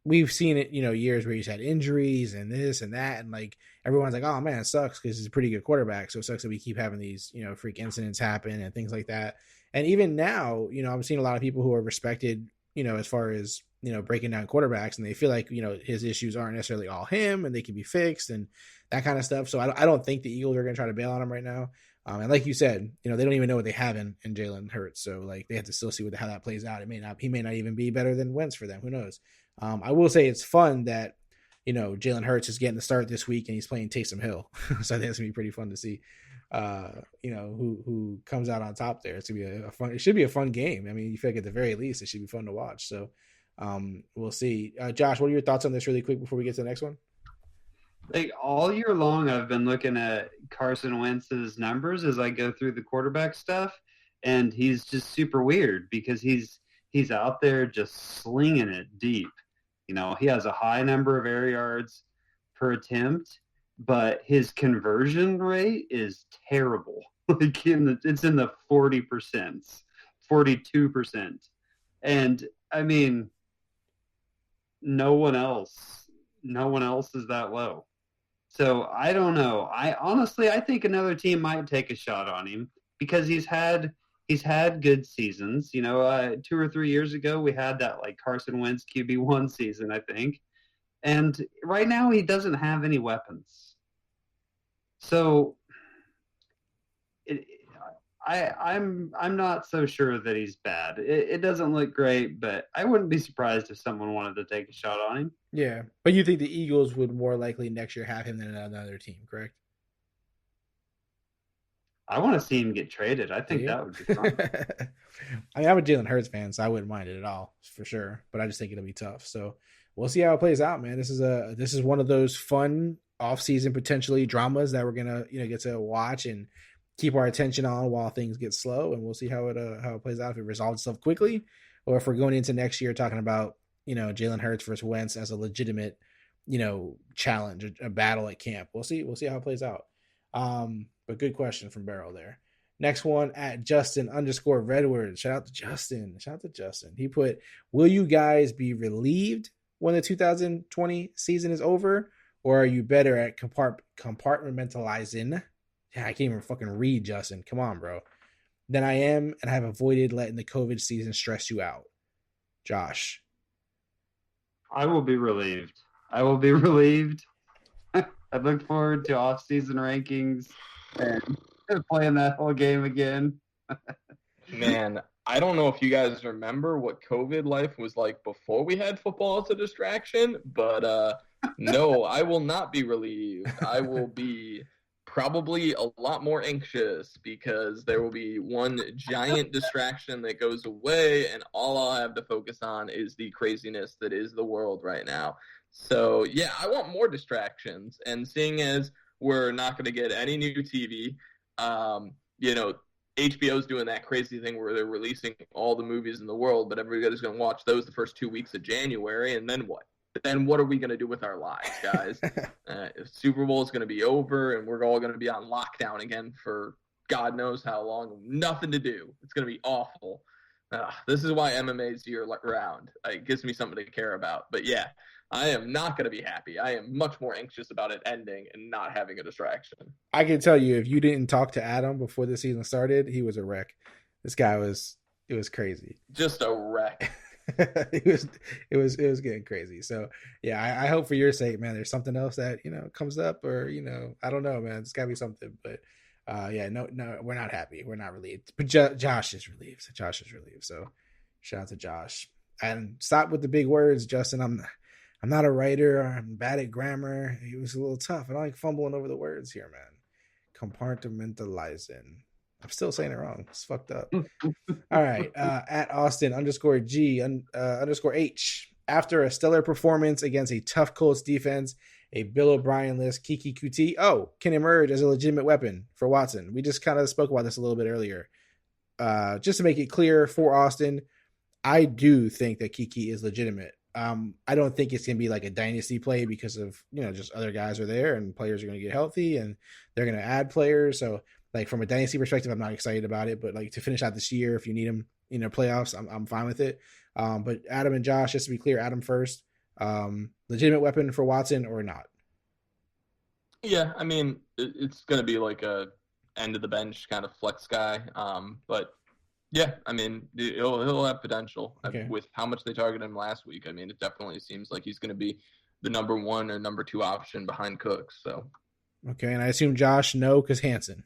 we've seen it, years where he's had injuries and this and that. And like, everyone's like, oh man, it sucks because he's a pretty good quarterback. So it sucks that we keep having these, freak incidents happen and things like that. And even now, I'm seeing a lot of people who are respected, as far as, breaking down quarterbacks, and they feel like, his issues aren't necessarily all him and they can be fixed and that kind of stuff. So I don't think the Eagles are going to try to bail on him right now. And like you said, they don't even know what they have in Jalen Hurts. So like, they have to still see how that plays out. He may not even be better than Wentz for them. Who knows? I will say it's fun that, Jalen Hurts is getting the start this week and he's playing Taysom Hill. So I think it's gonna be pretty fun to see, who comes out on top there. It's gonna be it should be a fun game. I mean, you feel like at the very least, it should be fun to watch. So, we'll see. Josh, what are your thoughts on this really quick before we get to the next one? Like, all year long, I've been looking at Carson Wentz's numbers as I go through the quarterback stuff, and he's just super weird because he's out there just slinging it deep. He has a high number of air yards per attempt, but his conversion rate is terrible. Like, it's in the 40%, 42%. And I mean, no one else is that low. So I don't know. I think another team might take a shot on him because he's had good seasons. 2 or 3 years ago, we had that like Carson Wentz QB1 season, I think. And right now he doesn't have any weapons. So I'm not so sure that he's bad. It doesn't look great, but I wouldn't be surprised if someone wanted to take a shot on him. Yeah, but you think the Eagles would more likely next year have him than another team, correct? I want to see him get traded. I think that would be fun. I mean, I'm a Jalen Hurts fan, so I wouldn't mind it at all, for sure. But I just think it'll be tough. So we'll see how it plays out, man. This is one of those fun off-season potentially dramas that we're gonna get to watch and keep our attention on while things get slow, and we'll see how it plays out, if it resolves itself quickly, or if we're going into next year talking about Jalen Hurts versus Wentz as a legitimate challenge, a battle at camp. We'll see how it plays out. But good question from Daryl there. Next one at Justin_Redward. Shout out to Justin. He put, will you guys be relieved when the 2020 season is over, or are you better at compartmentalizing? Yeah, I can't even fucking read, Justin. Come on, bro. Than I am, and have avoided letting the COVID season stress you out. Josh. I will be relieved. I look forward to off-season rankings and playing that whole game again. Man, I don't know if you guys remember what COVID life was like before we had football as a distraction, but no, I will not be relieved. I will be probably a lot more anxious because there will be one giant distraction that goes away, and all I'll have to focus on is the craziness that is the world right now. So, yeah, I want more distractions. And seeing as we're not going to get any new TV, HBO's doing that crazy thing where they're releasing all the movies in the world, but everybody's going to watch those the first 2 weeks of January, and then what? Then what are we going to do with our lives, guys? Super Bowl is going to be over, and we're all going to be on lockdown again for God knows how long. Nothing to do. It's going to be awful. This is why MMA's year-round. It gives me something to care about. But yeah, I am not going to be happy. I am much more anxious about it ending and not having a distraction. I can tell you, if you didn't talk to Adam before the season started, he was a wreck. This guy it was crazy. Just a wreck. it was getting crazy. So yeah, I hope for your sake, man, there's something else that, comes up, or, I don't know, man, it's gotta be something, but yeah, no, we're not happy. We're not relieved, but Josh is relieved. So shout out to Josh. And stop with the big words, Justin. I'm not a writer. I'm bad at grammar. It was a little tough. I don't like fumbling over the words here, man. Compartmentalizing. I'm still saying it wrong. It's fucked up. All right. At Austin _G_H. After a stellar performance against a tough Colts defense, a Bill O'Brien-less Kiki Kuti can emerge as a legitimate weapon for Watson. We just kind of spoke about this a little bit earlier. Just to make it clear for Austin, I do think that Kiki is legitimate. I don't think it's going to be like a dynasty play because of, just other guys are there and players are going to get healthy and they're going to add players. So like from a dynasty perspective, I'm not excited about it, but like to finish out this year, if you need him, playoffs, I'm fine with it. But Adam and Josh, just to be clear, Adam first, legitimate weapon for Watson or not? Yeah. I mean, it's going to be like a end of the bench kind of flex guy. But yeah, I mean, he'll have potential with how much they targeted him last week. I mean, it definitely seems like he's going to be the number 1 or number 2 option behind Cooks. So, okay, and I assume Josh, no, because Hansen.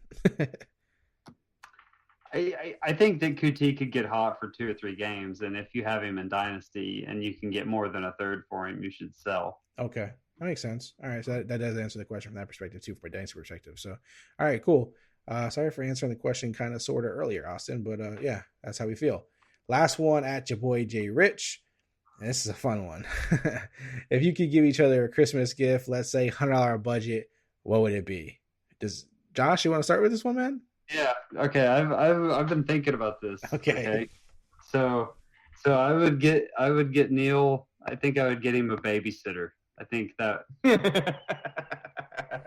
I think that Kuti could get hot for 2 or 3 games, and if you have him in Dynasty and you can get more than a third for him, you should sell. Okay, that makes sense. All right, so that does answer the question from that perspective too, from a Dynasty perspective. So, all right, cool. Sorry for answering the question kind of sort of earlier, Austin, but yeah, that's how we feel. Last one at your boy Jay Rich. And this is a fun one. If you could give each other a Christmas gift, let's say $100 budget, what would it be? Does Josh, you want to start with this one, man? Yeah. Okay. I've been thinking about this. Okay. So I would get Neal. I think I would get him a babysitter. I think that that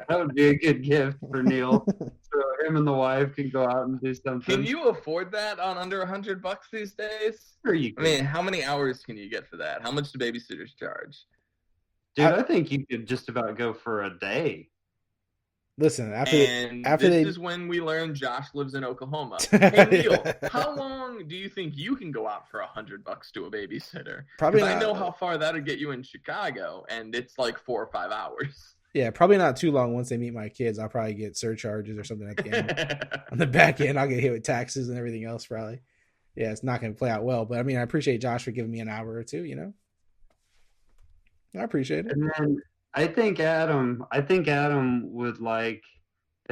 would be a good gift for Neal. So him and the wife can go out and do something. Can you afford that on under $100 these days? Sure you can. I mean, how many hours can you get for that? How much do babysitters charge? Dude, I think you could just about go for a day. Listen, this is when we learn Josh lives in Oklahoma. Hey Neal, how long do you think you can go out for $100 to a babysitter? Probably I know how far that'd get you in Chicago, and it's like 4 or 5 hours. Yeah, probably not too long. Once they meet my kids, I'll probably get surcharges or something at the end. On the back end, I'll get hit with taxes and everything else probably. Yeah, it's not going to play out well. But I mean, I appreciate Josh for giving me an hour or two, I appreciate it. And then I think Adam would like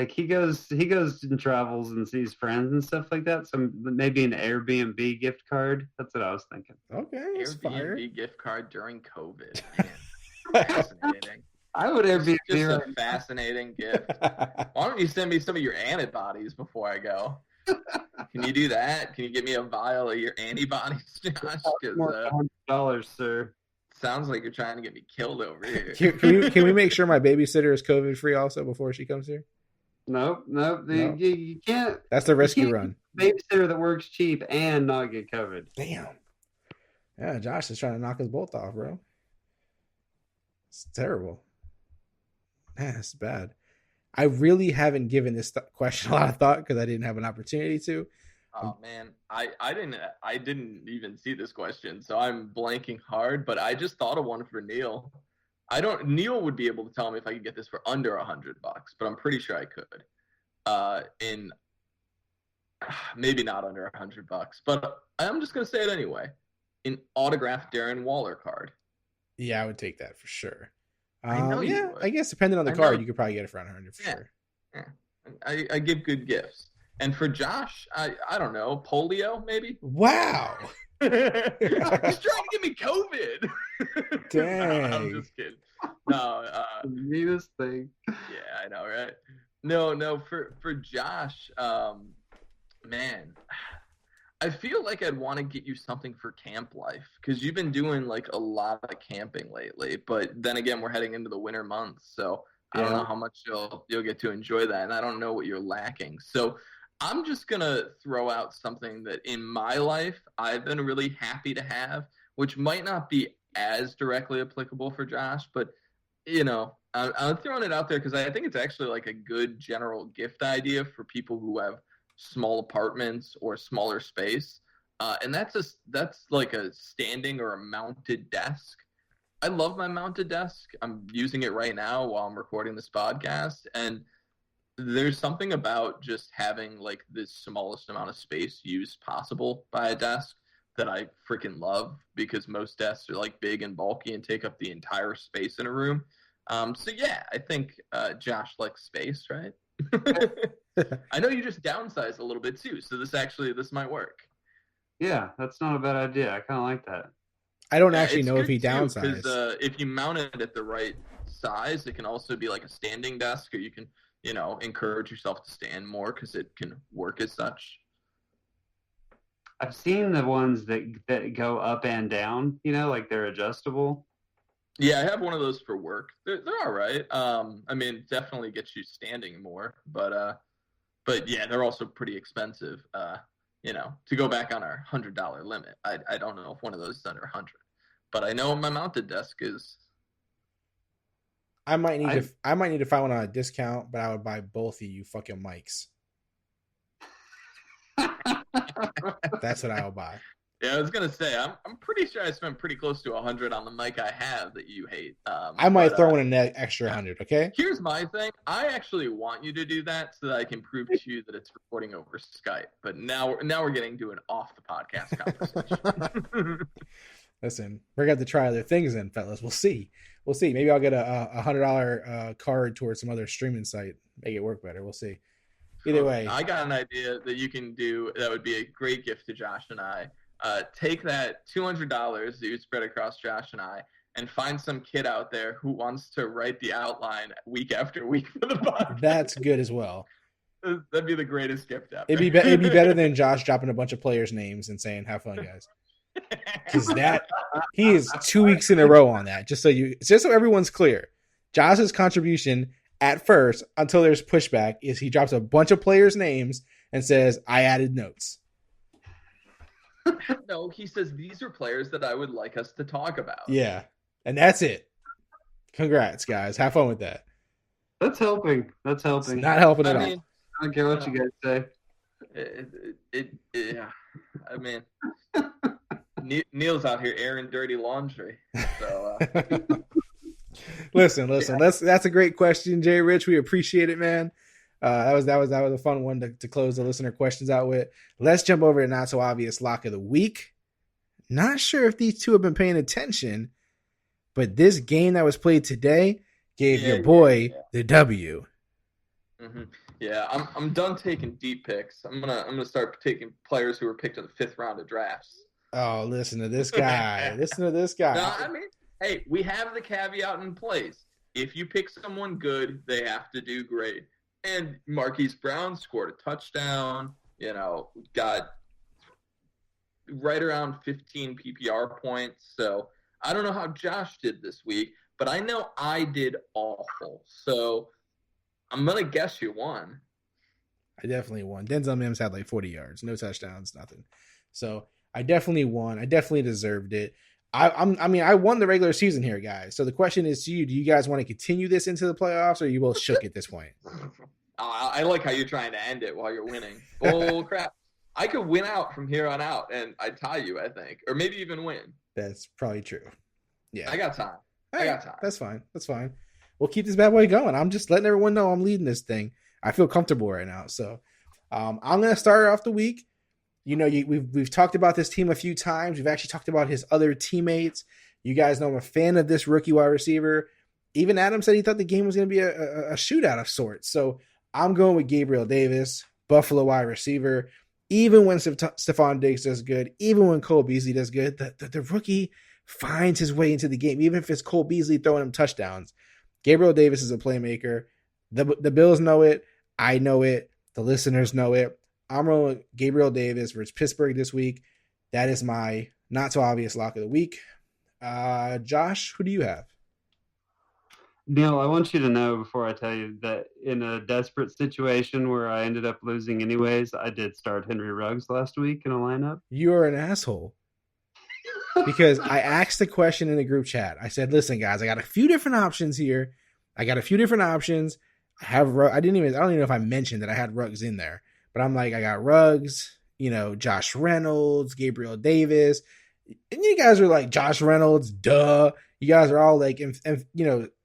he goes and travels and sees friends and stuff like that. So maybe an Airbnb gift card. That's what I was thinking. Okay, that's Airbnb fire. gift card during COVID. Man, fascinating. I would Airbnb. Just a fascinating gift. Why don't you send me some of your antibodies before I go? Can you do that? Can you get me a vial of your antibodies, Josh? $100, sir. Sounds like you're trying to get me killed over here. Can we make sure my babysitter is COVID free also before she comes here? Nope. You can't. That's the rescue run. Babysitter that works cheap and not get COVID. Damn. Yeah, Josh is trying to knock us both off, bro. It's terrible. Man, it's bad. I really haven't given this question a lot of thought because I didn't have an opportunity to. Oh man, I didn't even see this question, so I'm blanking hard. But I just thought of one for Neal. Neal would be able to tell me if I could get this for under $100, but I'm pretty sure I could. In maybe not under $100, but I'm just gonna say it anyway. An autographed Darren Waller card. Yeah, I would take that for sure. I know you yeah, would. I guess depending on the card, you could probably get it for around 100 for sure. Yeah. I give good gifts. And for Josh, I don't know, polio maybe? Wow. He's trying to give me COVID. Dang. No, I'm just kidding. No, The meanest thing. yeah, I know, right? No, for Josh, Man, I feel like I'd want to get you something for camp life because you've been doing like a lot of camping lately. But then again, we're heading into the winter months, so I don't know how much you'll get to enjoy that, and I don't know what you're lacking. So I'm just gonna throw out something that in my life I've been really happy to have, which might not be as directly applicable for Josh, but I'm throwing it out there because I think it's actually like a good general gift idea for people who have small apartments or smaller space, and that's like a standing or a mounted desk. I love my mounted desk. I'm using it right now while I'm recording this podcast, and there's something about just having like the smallest amount of space used possible by a desk that I freaking love, because most desks are like big and bulky and take up the entire space in a room. So yeah, I think Josh likes space, right? I know you just downsized a little bit too, so this might work. Yeah, that's not a bad idea. I kind of like that. I don't actually know if he downsized. Because if you mount it at the right size, it can also be like a standing desk, or you can, encourage yourself to stand more because it can work as such. I've seen the ones that go up and down, like they're adjustable. Yeah, I have one of those for work. They're all right. I mean, it definitely gets you standing more, but yeah, they're also pretty expensive. To go back on our $100 limit, I don't know if one of those is under 100, but I know my mounted desk is. I might need to find one on a discount, but I would buy both of you fucking mics. That's what I would buy. Yeah, I was gonna say I'm pretty sure I spent pretty close to 100 on the mic I have that you hate. I might throw in an extra 100. Okay. Here's my thing. I actually want you to do that so that I can prove to you that it's recording over Skype. But now we're getting to an off the podcast conversation. Listen, we're gonna have to try other things then, fellas. We'll see. Maybe I'll get a $100 card towards some other streaming site, make it work better. We'll see. Either way, I got an idea that you can do that would be a great gift to Josh and I. Take that $200 that you spread across Josh and I, and find some kid out there who wants to write the outline week after week for the podcast. That's good as well. That'd be the greatest gift ever. It'd be better than Josh dropping a bunch of players' names and saying, "Have fun, guys." Because he is 2 weeks in a row on that. Just so everyone's clear, Josh's contribution at first, until there's pushback, is he drops a bunch of players' names and says, "I added notes." No, he says these are players that I would like us to talk about. Yeah, and that's it. Congrats, guys. Have fun with that. That's helping. It's not helping at all. I don't care what you guys say. Yeah. I mean, Neal's out here airing dirty laundry. So, listen. That's a great question, Jay Rich. We appreciate it, man. That was a fun one to close the listener questions out with. Let's jump over to not so obvious lock of the week. Not sure if these two have been paying attention, but this game that was played today gave your boy the W. Mm-hmm. Yeah, I'm done taking deep picks. I'm gonna start taking players who were picked in the 5th round of drafts. Oh, listen to this guy. No, I mean, hey, we have the caveat in place. If you pick someone good, they have to do great. And Marquise Brown scored a touchdown, got right around 15 PPR points. So I don't know how Josh did this week, but I know I did awful. So I'm going to guess you won. I definitely won. Denzel Mims had like 40 yards, no touchdowns, nothing. So I definitely won. I definitely deserved it. I won the regular season here, guys. So the question is to you, do you guys want to continue this into the playoffs, or are you both shook at this point? I like how you're trying to end it while you're winning. Oh, crap. I could win out from here on out, and I'd tie you, I think. Or maybe even win. That's probably true. Yeah. I got time. That's fine. We'll keep this bad boy going. I'm just letting everyone know I'm leading this thing. I feel comfortable right now. So I'm going to start off the week. We've talked about this team a few times. We've actually talked about his other teammates. You guys know I'm a fan of this rookie wide receiver. Even Adam said he thought the game was going to be a shootout of sorts. So I'm going with Gabriel Davis, Buffalo wide receiver. Even when Stephon Diggs does good, even when Cole Beasley does good, the rookie finds his way into the game, even if it's Cole Beasley throwing him touchdowns. Gabriel Davis is a playmaker. The Bills know it. I know it. The listeners know it. I'm rolling with Gabriel Davis versus Pittsburgh this week. That is my not so obvious lock of the week. Josh, who do you have? Neal, I want you to know before I tell you that in a desperate situation where I ended up losing anyways, I did start Henry Ruggs last week in a lineup. You are an asshole. Because I asked the question in the group chat. I said, listen, guys, I got a few different options here. I don't even know if I mentioned that I had Ruggs in there. But I'm like, I got Ruggs, Josh Reynolds, Gabriel Davis. And you guys are like, Josh Reynolds, duh. You guys are all like,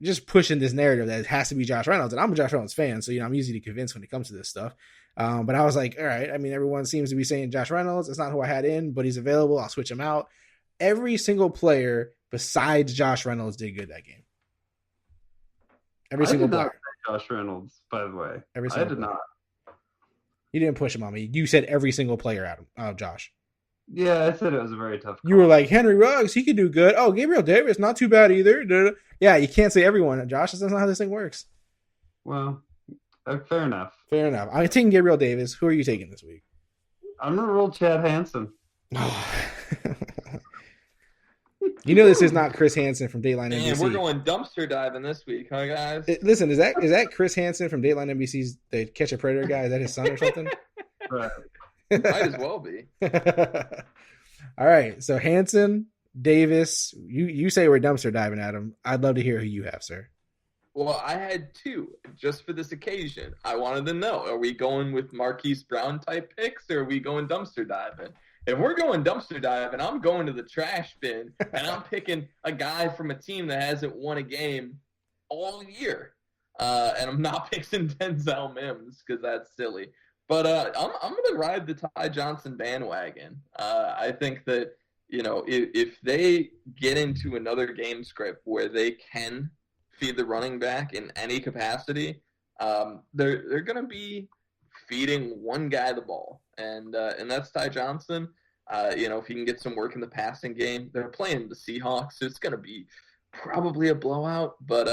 just pushing this narrative that it has to be Josh Reynolds. And I'm a Josh Reynolds fan, so, I'm easy to convince when it comes to this stuff. But I was like, all right, everyone seems to be saying Josh Reynolds. It's not who I had in, but he's available. I'll switch him out. Every single player besides Josh Reynolds did good that game. Every single player. Josh Reynolds, by the way. I did not. You didn't push him on me. You said every single player out of Josh. Yeah, I said it was a very tough call. You were like, Henry Ruggs, he could do good. Oh, Gabriel Davis, not too bad either. Yeah, you can't say everyone, Josh. That's not how this thing works. Well, fair enough. Fair enough. I'm taking Gabriel Davis. Who are you taking this week? I'm going to roll Chad Hansen. This is not Chris Hansen from Dateline NBC. And we're going dumpster diving this week, huh, guys? Listen, is that Chris Hansen from Dateline NBC's The Catch a Predator guy? Is that his son or something? Right. Might as well be. All right, so Hansen, Davis, you say we're dumpster diving, Adam. I'd love to hear who you have, sir. Well, I had two just for this occasion. I wanted to know, are we going with Marquise Brown type picks or are we going dumpster diving? If we're going dumpster diving, I'm going to the trash bin and I'm picking a guy from a team that hasn't won a game all year. And I'm not picking Denzel Mims because that's silly. But I'm going to ride the Ty Johnson bandwagon. I think that, if they get into another game script where they can feed the running back in any capacity, they're going to be feeding one guy the ball, and that's Ty Johnson. If he can get some work in the passing game, they're playing the Seahawks, so it's going to be probably a blowout. But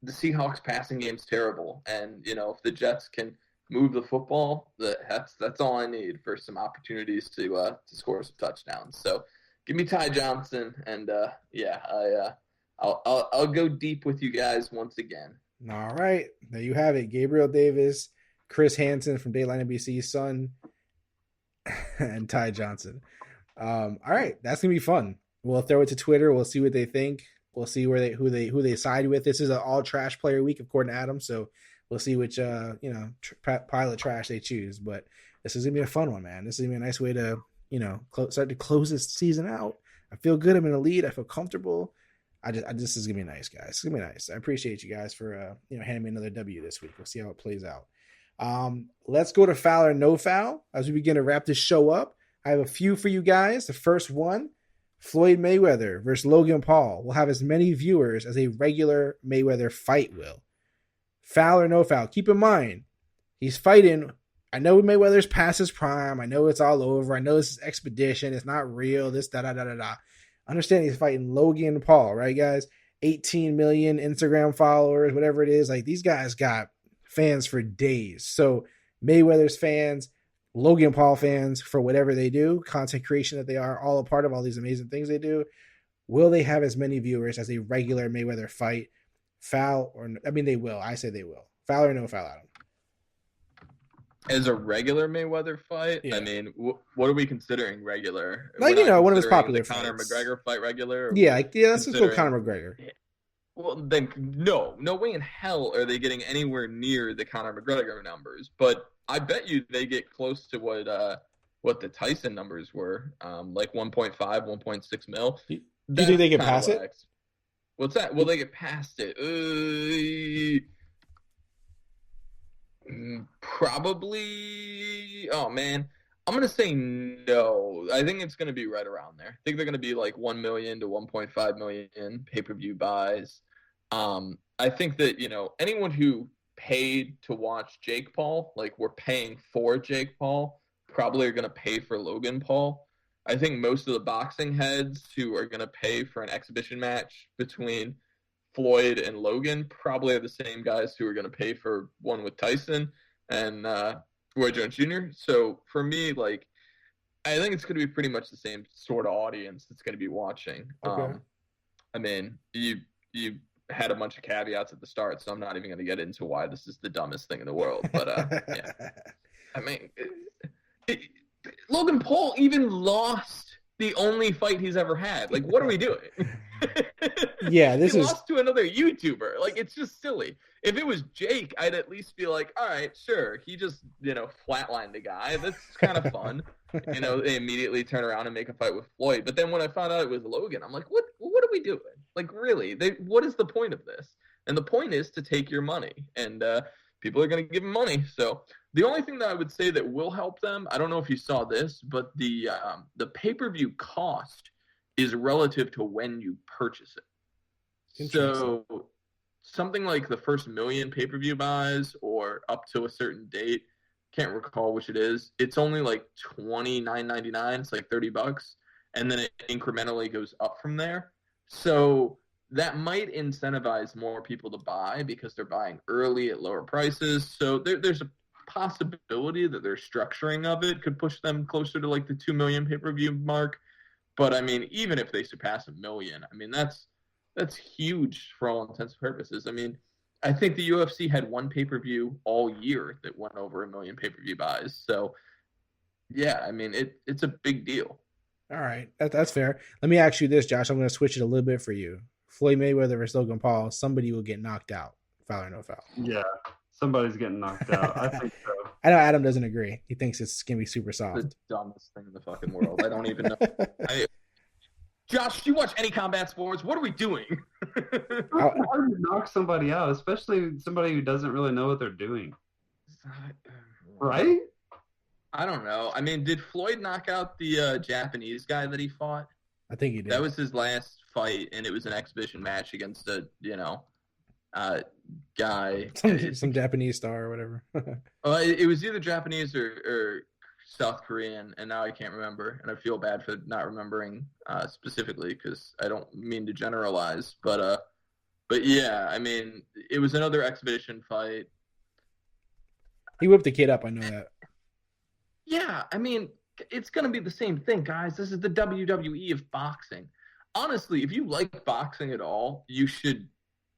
the Seahawks passing game's terrible, and if the Jets can move the football, that's all I need for some opportunities to score some touchdowns. So give me Ty Johnson, and I'll go deep with you guys once again. All right, there you have it. Gabriel Davis, Chris Hansen from Dateline NBC's son, and Ty Johnson. All right, that's gonna be fun. We'll throw it to Twitter. We'll see what they think. We'll see who they side with. This is an all trash player week, according to Adam. So we'll see which pile of trash they choose. But this is gonna be a fun one, man. This is gonna be a nice way to start to close this season out. I feel good. I'm in a lead. I feel comfortable. This is gonna be nice, guys. It's gonna be nice. I appreciate you guys for handing me another W this week. We'll see how it plays out. Let's go to foul or no foul as we begin to wrap this show up. I have a few for you guys. The first one, Floyd Mayweather versus Logan Paul will have as many viewers as a regular Mayweather fight will. Foul or no foul? Keep in mind, he's fighting. I know Mayweather's past his prime. I know it's all over. I know this is expedition. It's not real. This da-da-da-da-da. Understand he's fighting Logan Paul, right, guys? 18 million Instagram followers, whatever it is. Like, these guys got fans for days. So Mayweather's fans, Logan Paul fans, for whatever they do, content creation that they are, all a part of all these amazing things they do, will they have as many viewers as a regular Mayweather fight? Foul or they will. I say they will. Foul or no foul, Adam? As a regular Mayweather fight, Yeah. What are we considering regular? Like, one of his popular the Conor fights. McGregor fight regular? Let's just go Conor McGregor. Well, then no way in hell are they getting anywhere near the Conor McGregor numbers. But I bet you they get close to what the Tyson numbers were, like 1.5, 1.6 mil. Do you think they get past it? What's that? Will they get past it? Probably. Oh man, I'm gonna say no. I think it's gonna be right around there. I think they're gonna be like 1 million to 1.5 million pay-per-view buys. I think that anyone who paid to watch Jake Paul, like we're paying for Jake Paul, probably are gonna pay for Logan Paul. I think most of the boxing heads who are gonna pay for an exhibition match between Floyd and Logan probably are the same guys who are going to pay for one with Tyson. And Roy Jones Jr. So for me, like, I think it's going to be pretty much the same sort of audience that's going to be watching. Okay. I mean, you had a bunch of caveats at the start, so I'm not even going to get into why this is the dumbest thing in the world. But yeah, I mean, Logan Paul even lost the only fight he's ever had. Like, what are we doing? Yeah, he lost to another YouTuber. Like, it's just silly. If it was Jake, I'd at least be like, all right, sure. He just, flatlined the guy. That's kind of fun. They immediately turn around and make a fight with Floyd. But then when I found out it was Logan, I'm like, what are we doing? Like, really? What is the point of this? And the point is to take your money. And people are going to give him money. So the only thing that I would say that will help them, I don't know if you saw this, but the pay-per-view cost is relative to when you purchase it. So something like the first million pay-per-view buys or up to a certain date, can't recall which it is, it's only like $29.99. It's like $30, and then it incrementally goes up from there. So that might incentivize more people to buy because they're buying early at lower prices. So there's a possibility that their structuring of it could push them closer to like the 2 million pay-per-view mark. But I mean, even if they surpass 1 million, I mean, that's huge for all intents and purposes. I mean, I think the UFC had one pay-per-view all year that went over 1 million pay-per-view buys. So, yeah, I mean, it's a big deal. All right, that's fair. Let me ask you this, Josh. I'm going to switch it a little bit for you. Floyd Mayweather versus Logan Paul, somebody will get knocked out, foul or no foul. Yeah, somebody's getting knocked out. I think so. I know Adam doesn't agree. He thinks it's going to be super soft. The dumbest thing in the fucking world. I don't even know. Josh, do you watch any combat sports? What are we doing? It's hard to knock somebody out, especially somebody who doesn't really know what they're doing. Right? I don't know. I mean, did Floyd knock out the Japanese guy that he fought? I think he did. That was his last fight, and it was an exhibition match against a, guy. Some Japanese star or whatever. It was either Japanese or South Korean, and now I can't remember, and I feel bad for not remembering specifically because I don't mean to generalize, but yeah, I mean, it was another exhibition fight. He whipped the kid up, I know that. Yeah, I mean, it's going to be the same thing, guys. This is the WWE of boxing. Honestly, if you like boxing at all, you should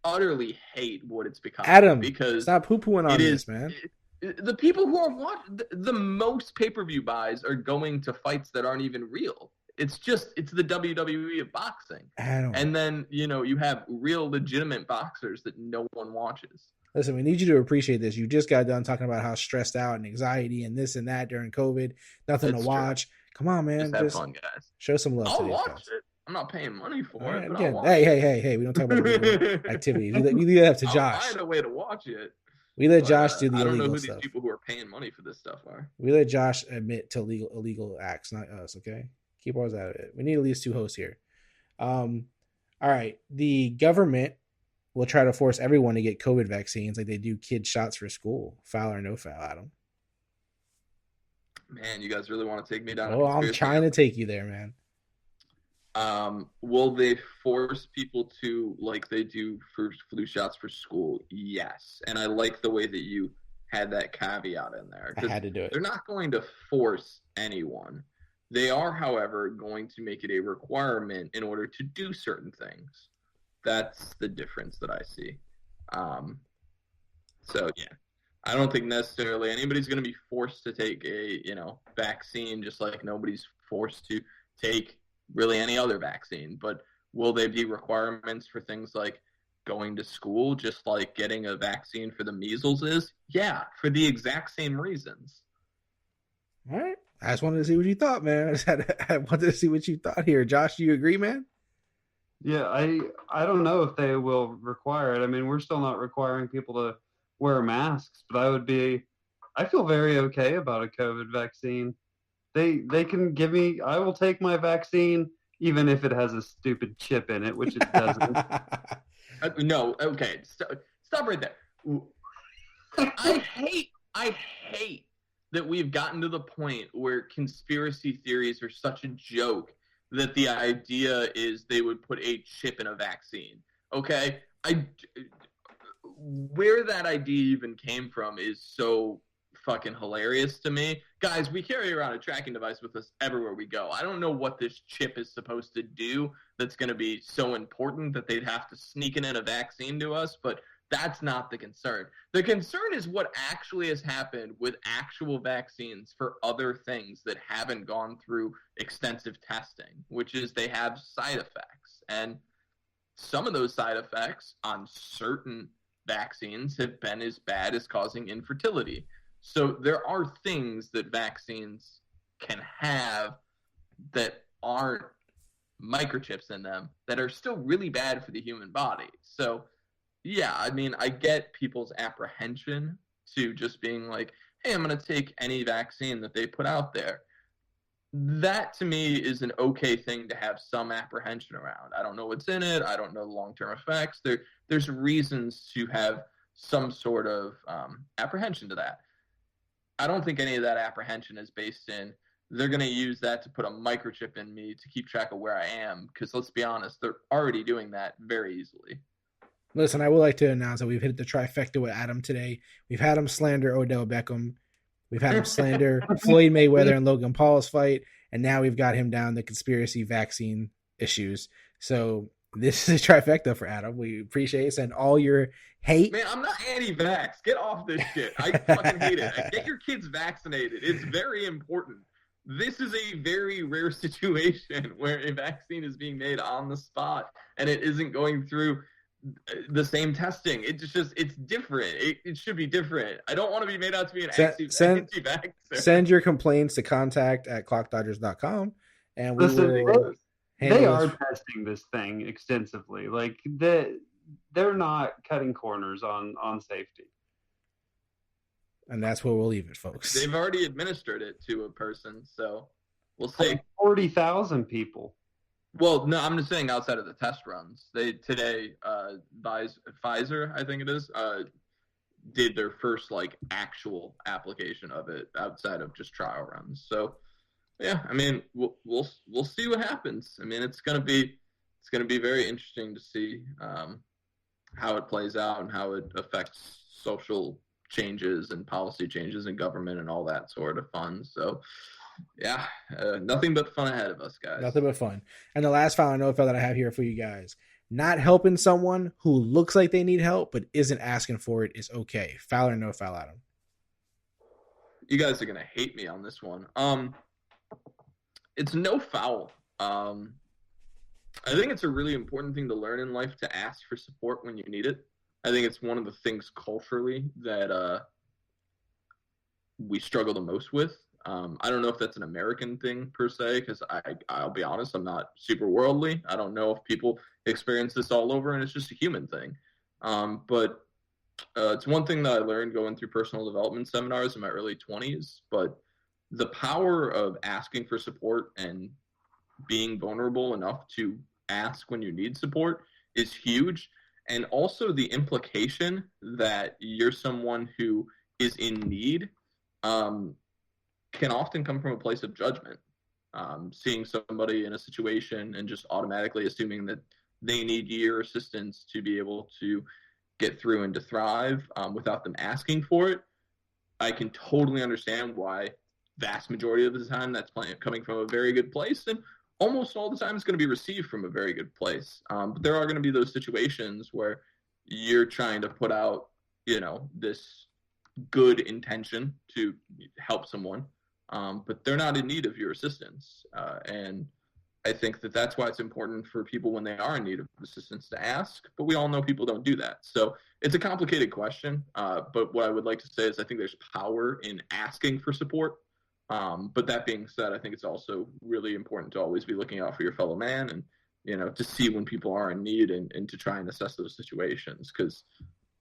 utterly hate what it's become. Adam, because stop poo-pooing on this, man. The people who are watching, the most pay-per-view buys are going to fights that aren't even real. It's the WWE of boxing. And then, you have real legitimate boxers that no one watches. Listen, we need you to appreciate this. You just got done talking about how stressed out and anxiety and this and that during COVID. Nothing to watch. True. Come on, man. Just have fun, guys. Show some love. I'll watch it. I'm not paying money for it. But Again, hey. We don't talk about illegal activities. We leave that to Josh. I'll find a way to watch it. We let Josh do the illegal stuff. I don't know who these people who are paying money for this stuff are. We let Josh admit to illegal acts, not us, okay? Keep ours out of it. We need at least 2 hosts here. All right. The government will try to force everyone to get COVID vaccines like they do kid shots for school. Foul or no foul, Adam? Man, you guys really want to take me down? Oh, I'm trying to take you there, man. Will they force people to, like they do for flu shots for school? Yes. And I like the way that you had that caveat in there. I had to do it. They're not going to force anyone. They are, however, going to make it a requirement in order to do certain things. That's the difference that I see. So, yeah. I don't think necessarily anybody's going to be forced to take a, vaccine, just like nobody's forced to take really any other vaccine. But will there be requirements for things like going to school, just like getting a vaccine for the measles is? Yeah, for the exact same reasons. All right. I just wanted to see what you thought, man. I wanted to see what you thought here. Josh, do you agree, man? Yeah, I don't know if they will require it. I mean, we're still not requiring people to wear masks, but I feel very okay about a COVID vaccine. They can give me, I will take my vaccine even if it has a stupid chip in it, which it doesn't. No, okay. Stop right there. I hate that we've gotten to the point where conspiracy theories are such a joke that the idea is they would put a chip in a vaccine. Okay? Where that idea even came from is so fucking hilarious to me. Guys, we carry around a tracking device with us everywhere we go. I don't know what this chip is supposed to do that's going to be so important that they'd have to sneak in a vaccine to us, but that's not the concern. The concern is what actually has happened with actual vaccines for other things that haven't gone through extensive testing, which is they have side effects. And some of those side effects on certain vaccines have been as bad as causing infertility. So there are things that vaccines can have that aren't microchips in them that are still really bad for the human body. So yeah, I mean, I get people's apprehension to just being like, hey, I'm going to take any vaccine that they put out there. That, to me, is an okay thing to have some apprehension around. I don't know what's in it. I don't know the long-term effects. There's reasons to have some sort of apprehension to that. I don't think any of that apprehension is based in they're going to use that to put a microchip in me to keep track of where I am, because let's be honest, they're already doing that very easily. Listen, I would like to announce that we've hit the trifecta with Adam today. We've had him slander Odell Beckham. We've had him slander Floyd Mayweather and Logan Paul's fight. And now we've got him down the conspiracy vaccine issues. So this is a trifecta for Adam. We appreciate it. Send all your hate. Man, I'm not anti-vax. Get off this shit. I fucking hate it. Get your kids vaccinated. It's very important. This is a very rare situation where a vaccine is being made on the spot and it isn't going through the same testing. It's different. It should be different. I don't want to be made out to be an anti-vaxxer. Send your complaints to contact@clockdodgers.com and we will they are testing this thing extensively. Like they're not cutting corners on safety. And that's where we'll leave it, folks. They've already administered it to a person, so we'll see. 40,000 people. Well, no, I'm just saying outside of the test runs. They today, Pfizer, I think it is, did their first actual application of it outside of just trial runs. So, yeah, I mean, we'll see what happens. I mean, it's gonna be very interesting to see how it plays out and how it affects social changes and policy changes in government and all that sort of fun. So. Yeah, nothing but fun ahead of us, guys. Nothing but fun. And the last file I know that I have here for you guys. Not helping someone who looks like they need help but isn't asking for it is okay. Foul or no foul, Adam? You guys are going to hate me on this one. It's no foul. I think it's a really important thing to learn in life to ask for support when you need it. I think it's one of the things culturally that we struggle the most with. I don't know if that's an American thing per se, because I'll be honest, I'm not super worldly. I don't know if people experience this all over, and it's just a human thing. But it's one thing that I learned going through personal development seminars in my early 20s. But the power of asking for support and being vulnerable enough to ask when you need support is huge. And also the implication that you're someone who is in need can often come from a place of judgment. Seeing somebody in a situation and just automatically assuming that they need your assistance to be able to get through and to thrive without them asking for it. I can totally understand why vast majority of the time that's coming from a very good place, and almost all the time it's going to be received from a very good place. But there are going to be those situations where you're trying to put out, this good intention to help someone, but they're not in need of your assistance. And I think that that's why it's important for people when they are in need of assistance to ask, but we all know people don't do that. So it's a complicated question. But what I would like to say is I think there's power in asking for support. But that being said, I think it's also really important to always be looking out for your fellow man and, to see when people are in need and to try and assess those situations. Because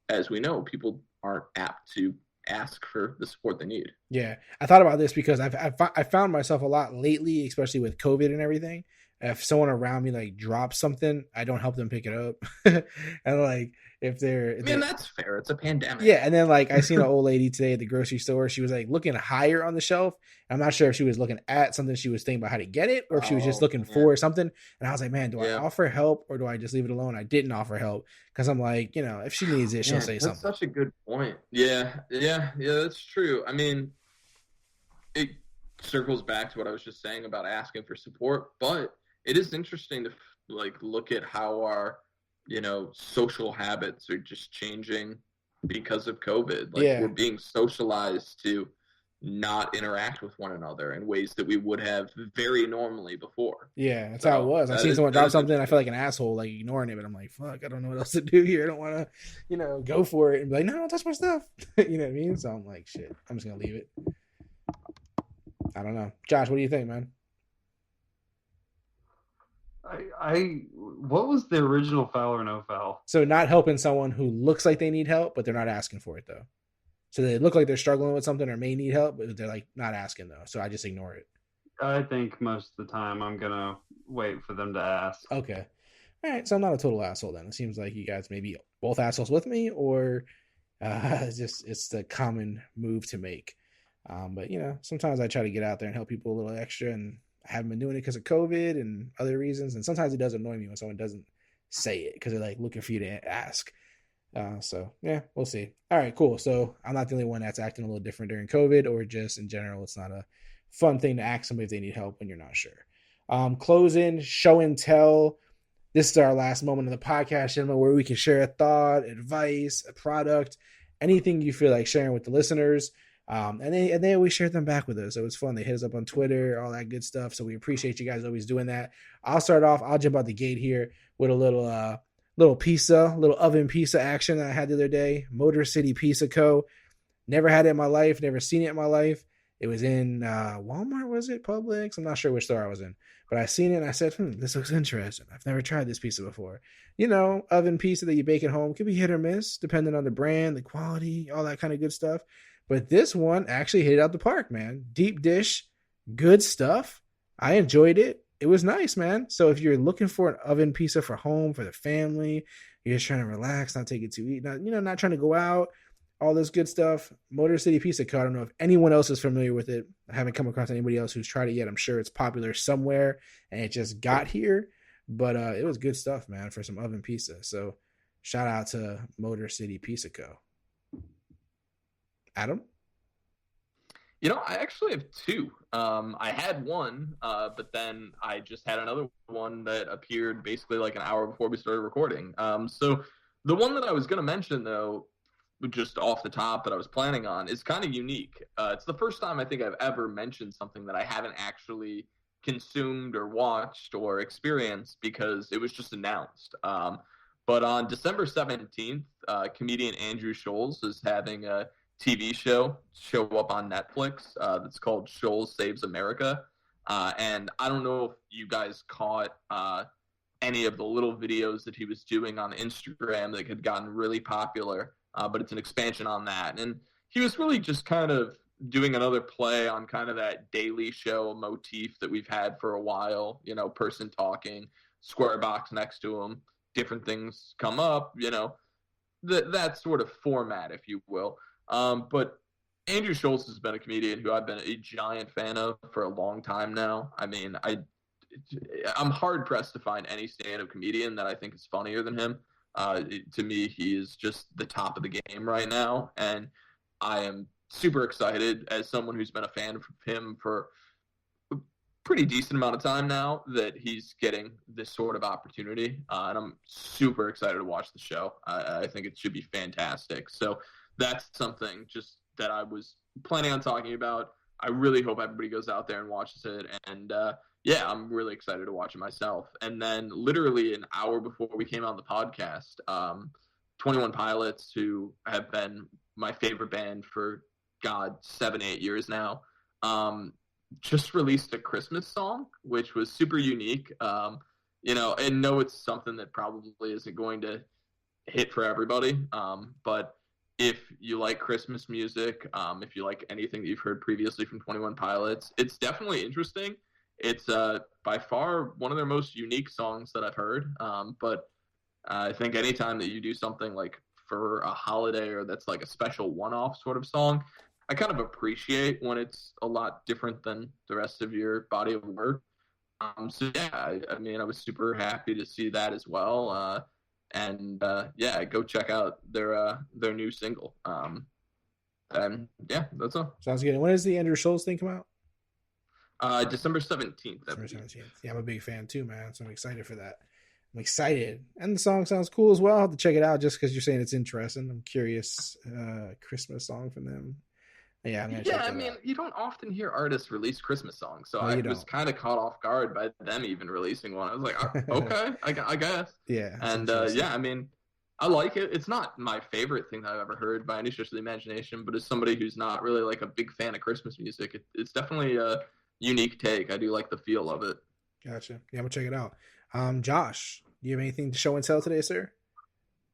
as we know, people aren't apt to ask for the support they need. Yeah. I thought about this because I found myself a lot lately, especially with COVID and everything, if someone around me like drops something, I don't help them pick it up. And like if they're that's fair. It's a pandemic. Yeah, and then like I seen an old lady today at the grocery store. She was like looking higher on the shelf. I'm not sure if she was looking at something, she was thinking about how to get it, or if she was just looking for something. And I was like, man, do I offer help or do I just leave it alone? I didn't offer help because I'm like, you know, if she needs it, she'll say something. That's such a good point. Yeah, that's true. I mean, it circles back to what I was just saying about asking for support, but it is interesting to like look at how our, you know, social habits are just changing because of COVID. Like we're being socialized to not interact with one another in ways that we would have very normally before. Yeah, that's how it was. I seen someone drop something, I feel like an asshole, like ignoring it, but I'm like, fuck, I don't know what else to do here. I don't want to, you know, go for it and be like, no, don't touch my stuff. You know what I mean? So I'm like, shit, I'm just gonna leave it. I don't know. Josh, what do you think, man? What was the original foul or no foul? So not helping someone who looks like they need help, but they're not asking for it though. So they look like they're struggling with something or may need help, but they're like not asking though. So I just ignore it. I think most of the time I'm gonna wait for them to ask. Okay. All right. So I'm not a total asshole then. It seems like you guys may be both assholes with me, or it's the common move to make. But you know, sometimes I try to get out there and help people a little extra, and I haven't been doing it because of COVID and other reasons. And sometimes it does annoy me when someone doesn't say it because they're like looking for you to ask. So yeah, we'll see. All right, cool. So I'm not the only one that's acting a little different during COVID, or just in general, it's not a fun thing to ask somebody if they need help when you're not sure. Closing, show and tell. This is our last moment of the podcast, gentlemen, where we can share a thought, advice, a product, anything you feel like sharing with the listeners. And they always share them back with us. So it's fun. They hit us up on Twitter, all that good stuff. So we appreciate you guys always doing that. I'll start off. I'll jump out the gate here with a little oven pizza action that I had the other day. Motor City Pizza Co. Never had it in my life. Never seen it in my life. It was in Walmart, was it? Publix? I'm not sure which store I was in. But I seen it and I said, this looks interesting. I've never tried this pizza before. You know, oven pizza that you bake at home. Could be hit or miss, depending on the brand, the quality, all that kind of good stuff. But this one actually hit it out the park, man. Deep dish, good stuff. I enjoyed it. It was nice, man. So if you're looking for an oven pizza for home, for the family, you're just trying to relax, not take it too eat, not trying to go out, all this good stuff. Motor City Pizza Co. I don't know if anyone else is familiar with it. I haven't come across anybody else who's tried it yet. I'm sure it's popular somewhere and it just got here. But it was good stuff, man, for some oven pizza. So shout out to Motor City Pizza Co. Adam? You know, I actually have two. I had one, but then I just had another one that appeared basically like an hour before we started recording. So the one that I was going to mention, though, just off the top that I was planning on, is kind of unique. It's the first time I think I've ever mentioned something that I haven't actually consumed or watched or experienced because it was just announced. But on December 17th, comedian Andrew Scholes is having a TV show up on Netflix that's called Scholes Saves America. And I don't know if you guys caught any of the little videos that he was doing on Instagram that had gotten really popular, but it's an expansion on that. And he was really just kind of doing another play on kind of that Daily Show motif that we've had for a while, you know, person talking, square box next to him, different things come up, you know, that sort of format, if you will. But Andrew Scholes has been a comedian who I've been a giant fan of for a long time now. I mean, I'm hard-pressed to find any stand-up comedian that I think is funnier than him. To me, he is just the top of the game right now, and I am super excited as someone who's been a fan of him for a pretty decent amount of time now that he's getting this sort of opportunity, and I'm super excited to watch the show. I think it should be fantastic. So that's something just that I was planning on talking about. I really hope everybody goes out there and watches it. And yeah, I'm really excited to watch it myself. And then literally an hour before we came on the podcast, 21 Pilots, who have been my favorite band for, 7-8 years now, just released a Christmas song, which was super unique. You know, and know it's something that probably isn't going to hit for everybody. But if you like Christmas music, if you like anything that you've heard previously from 21 Pilots, it's definitely interesting. it's by far one of their most unique songs that I've heard. But I think anytime that you do something like for a holiday or that's like a special one-off sort of song, I kind of appreciate when it's a lot different than the rest of your body of work. So yeah, I mean, I was super happy to see that as well. And yeah, go check out their new single. And yeah, that's all. Sounds good. And when does the Andrew Schultz thing come out? December 17th. December 17th. Yeah, I'm a big fan too, man. So I'm excited for that. I'm excited. And the song sounds cool as well. I'll have to check it out just because you're saying it's interesting. I'm curious. Christmas song from them. Yeah, I'm gonna check that out. You don't often hear artists release Christmas songs, so No, I you was don't. kind of caught off guard by them even releasing one. I was like, okay, I guess. Yeah. that's And interesting. yeah, I mean, I like it. It's not my favorite thing that I've ever heard by any stretch of the imagination, but as somebody who's not really like a big fan of Christmas music, it's definitely a unique take. I do like the feel of it. Gotcha. Yeah, I'm gonna check it out. Josh, do you have anything to show and tell today, sir?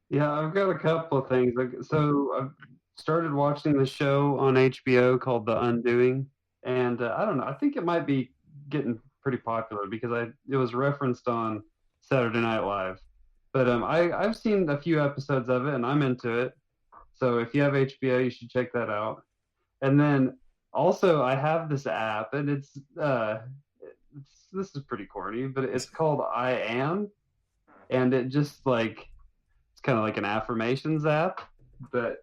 Yeah, I've got a couple of things. So I've started watching the show on HBO called The Undoing, and I don't know. I think it might be getting pretty popular because it was referenced on Saturday Night Live. But I've seen a few episodes of it, and I'm into it. So if you have HBO, you should check that out. And then also I have this app, and this is pretty corny, but it's called I Am, and it just like it's kind of like an affirmations app. But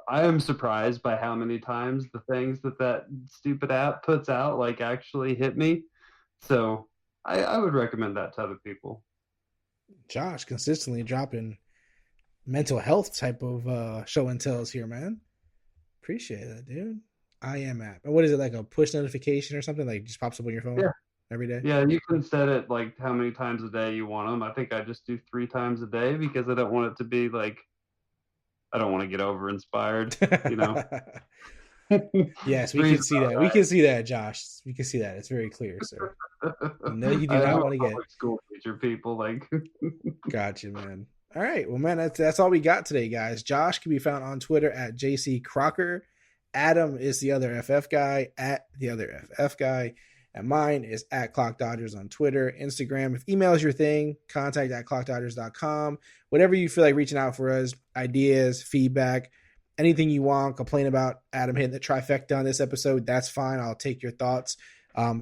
I am surprised by how many times the things that stupid app puts out like actually hit me. So I would recommend that to other people. Josh consistently dropping mental health type of show and tells here, man. Appreciate that, dude. I Am app. And what is it, like a push notification or something? Like just pops up on your phone every day? Yeah, you can set it like how many times a day you want them. I think I just do 3 times a day because I don't want it to be like, I don't want to get over inspired, you know? Yes, we can see that. We can see that, Josh. We can see that. It's very clear, sir. No, you do not want to get school teacher people like. Gotcha, man. All right, well, man, that's all we got today, guys. Josh can be found on Twitter at JC Crocker. Adam is the other FF guy at the other FF guy, and mine is at Clock Dodgers on Twitter, Instagram. If email is your thing, contact at clockdodgers.com. Whatever you feel like reaching out for us, ideas, feedback, anything you want, complain about Adam hitting the trifecta on this episode, that's fine. I'll take your thoughts.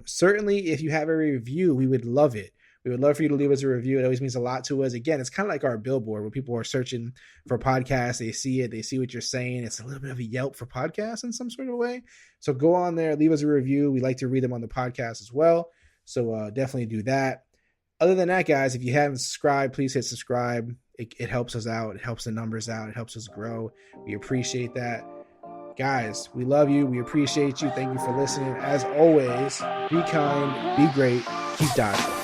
Certainly, if you have a review, we would love it. We would love for you to leave us a review. It always means a lot to us. Again, it's kind of like our billboard when people are searching for podcasts. They see it. They see what you're saying. It's a little bit of a Yelp for podcasts in some sort of way. So go on there, leave us a review. We like to read them on the podcast as well. So definitely do that. Other than that, guys, if you haven't subscribed, please hit subscribe. It helps us out. It helps the numbers out. It helps us grow. We appreciate that. Guys, we love you. We appreciate you. Thank you for listening. As always, be kind, be great, keep dodging.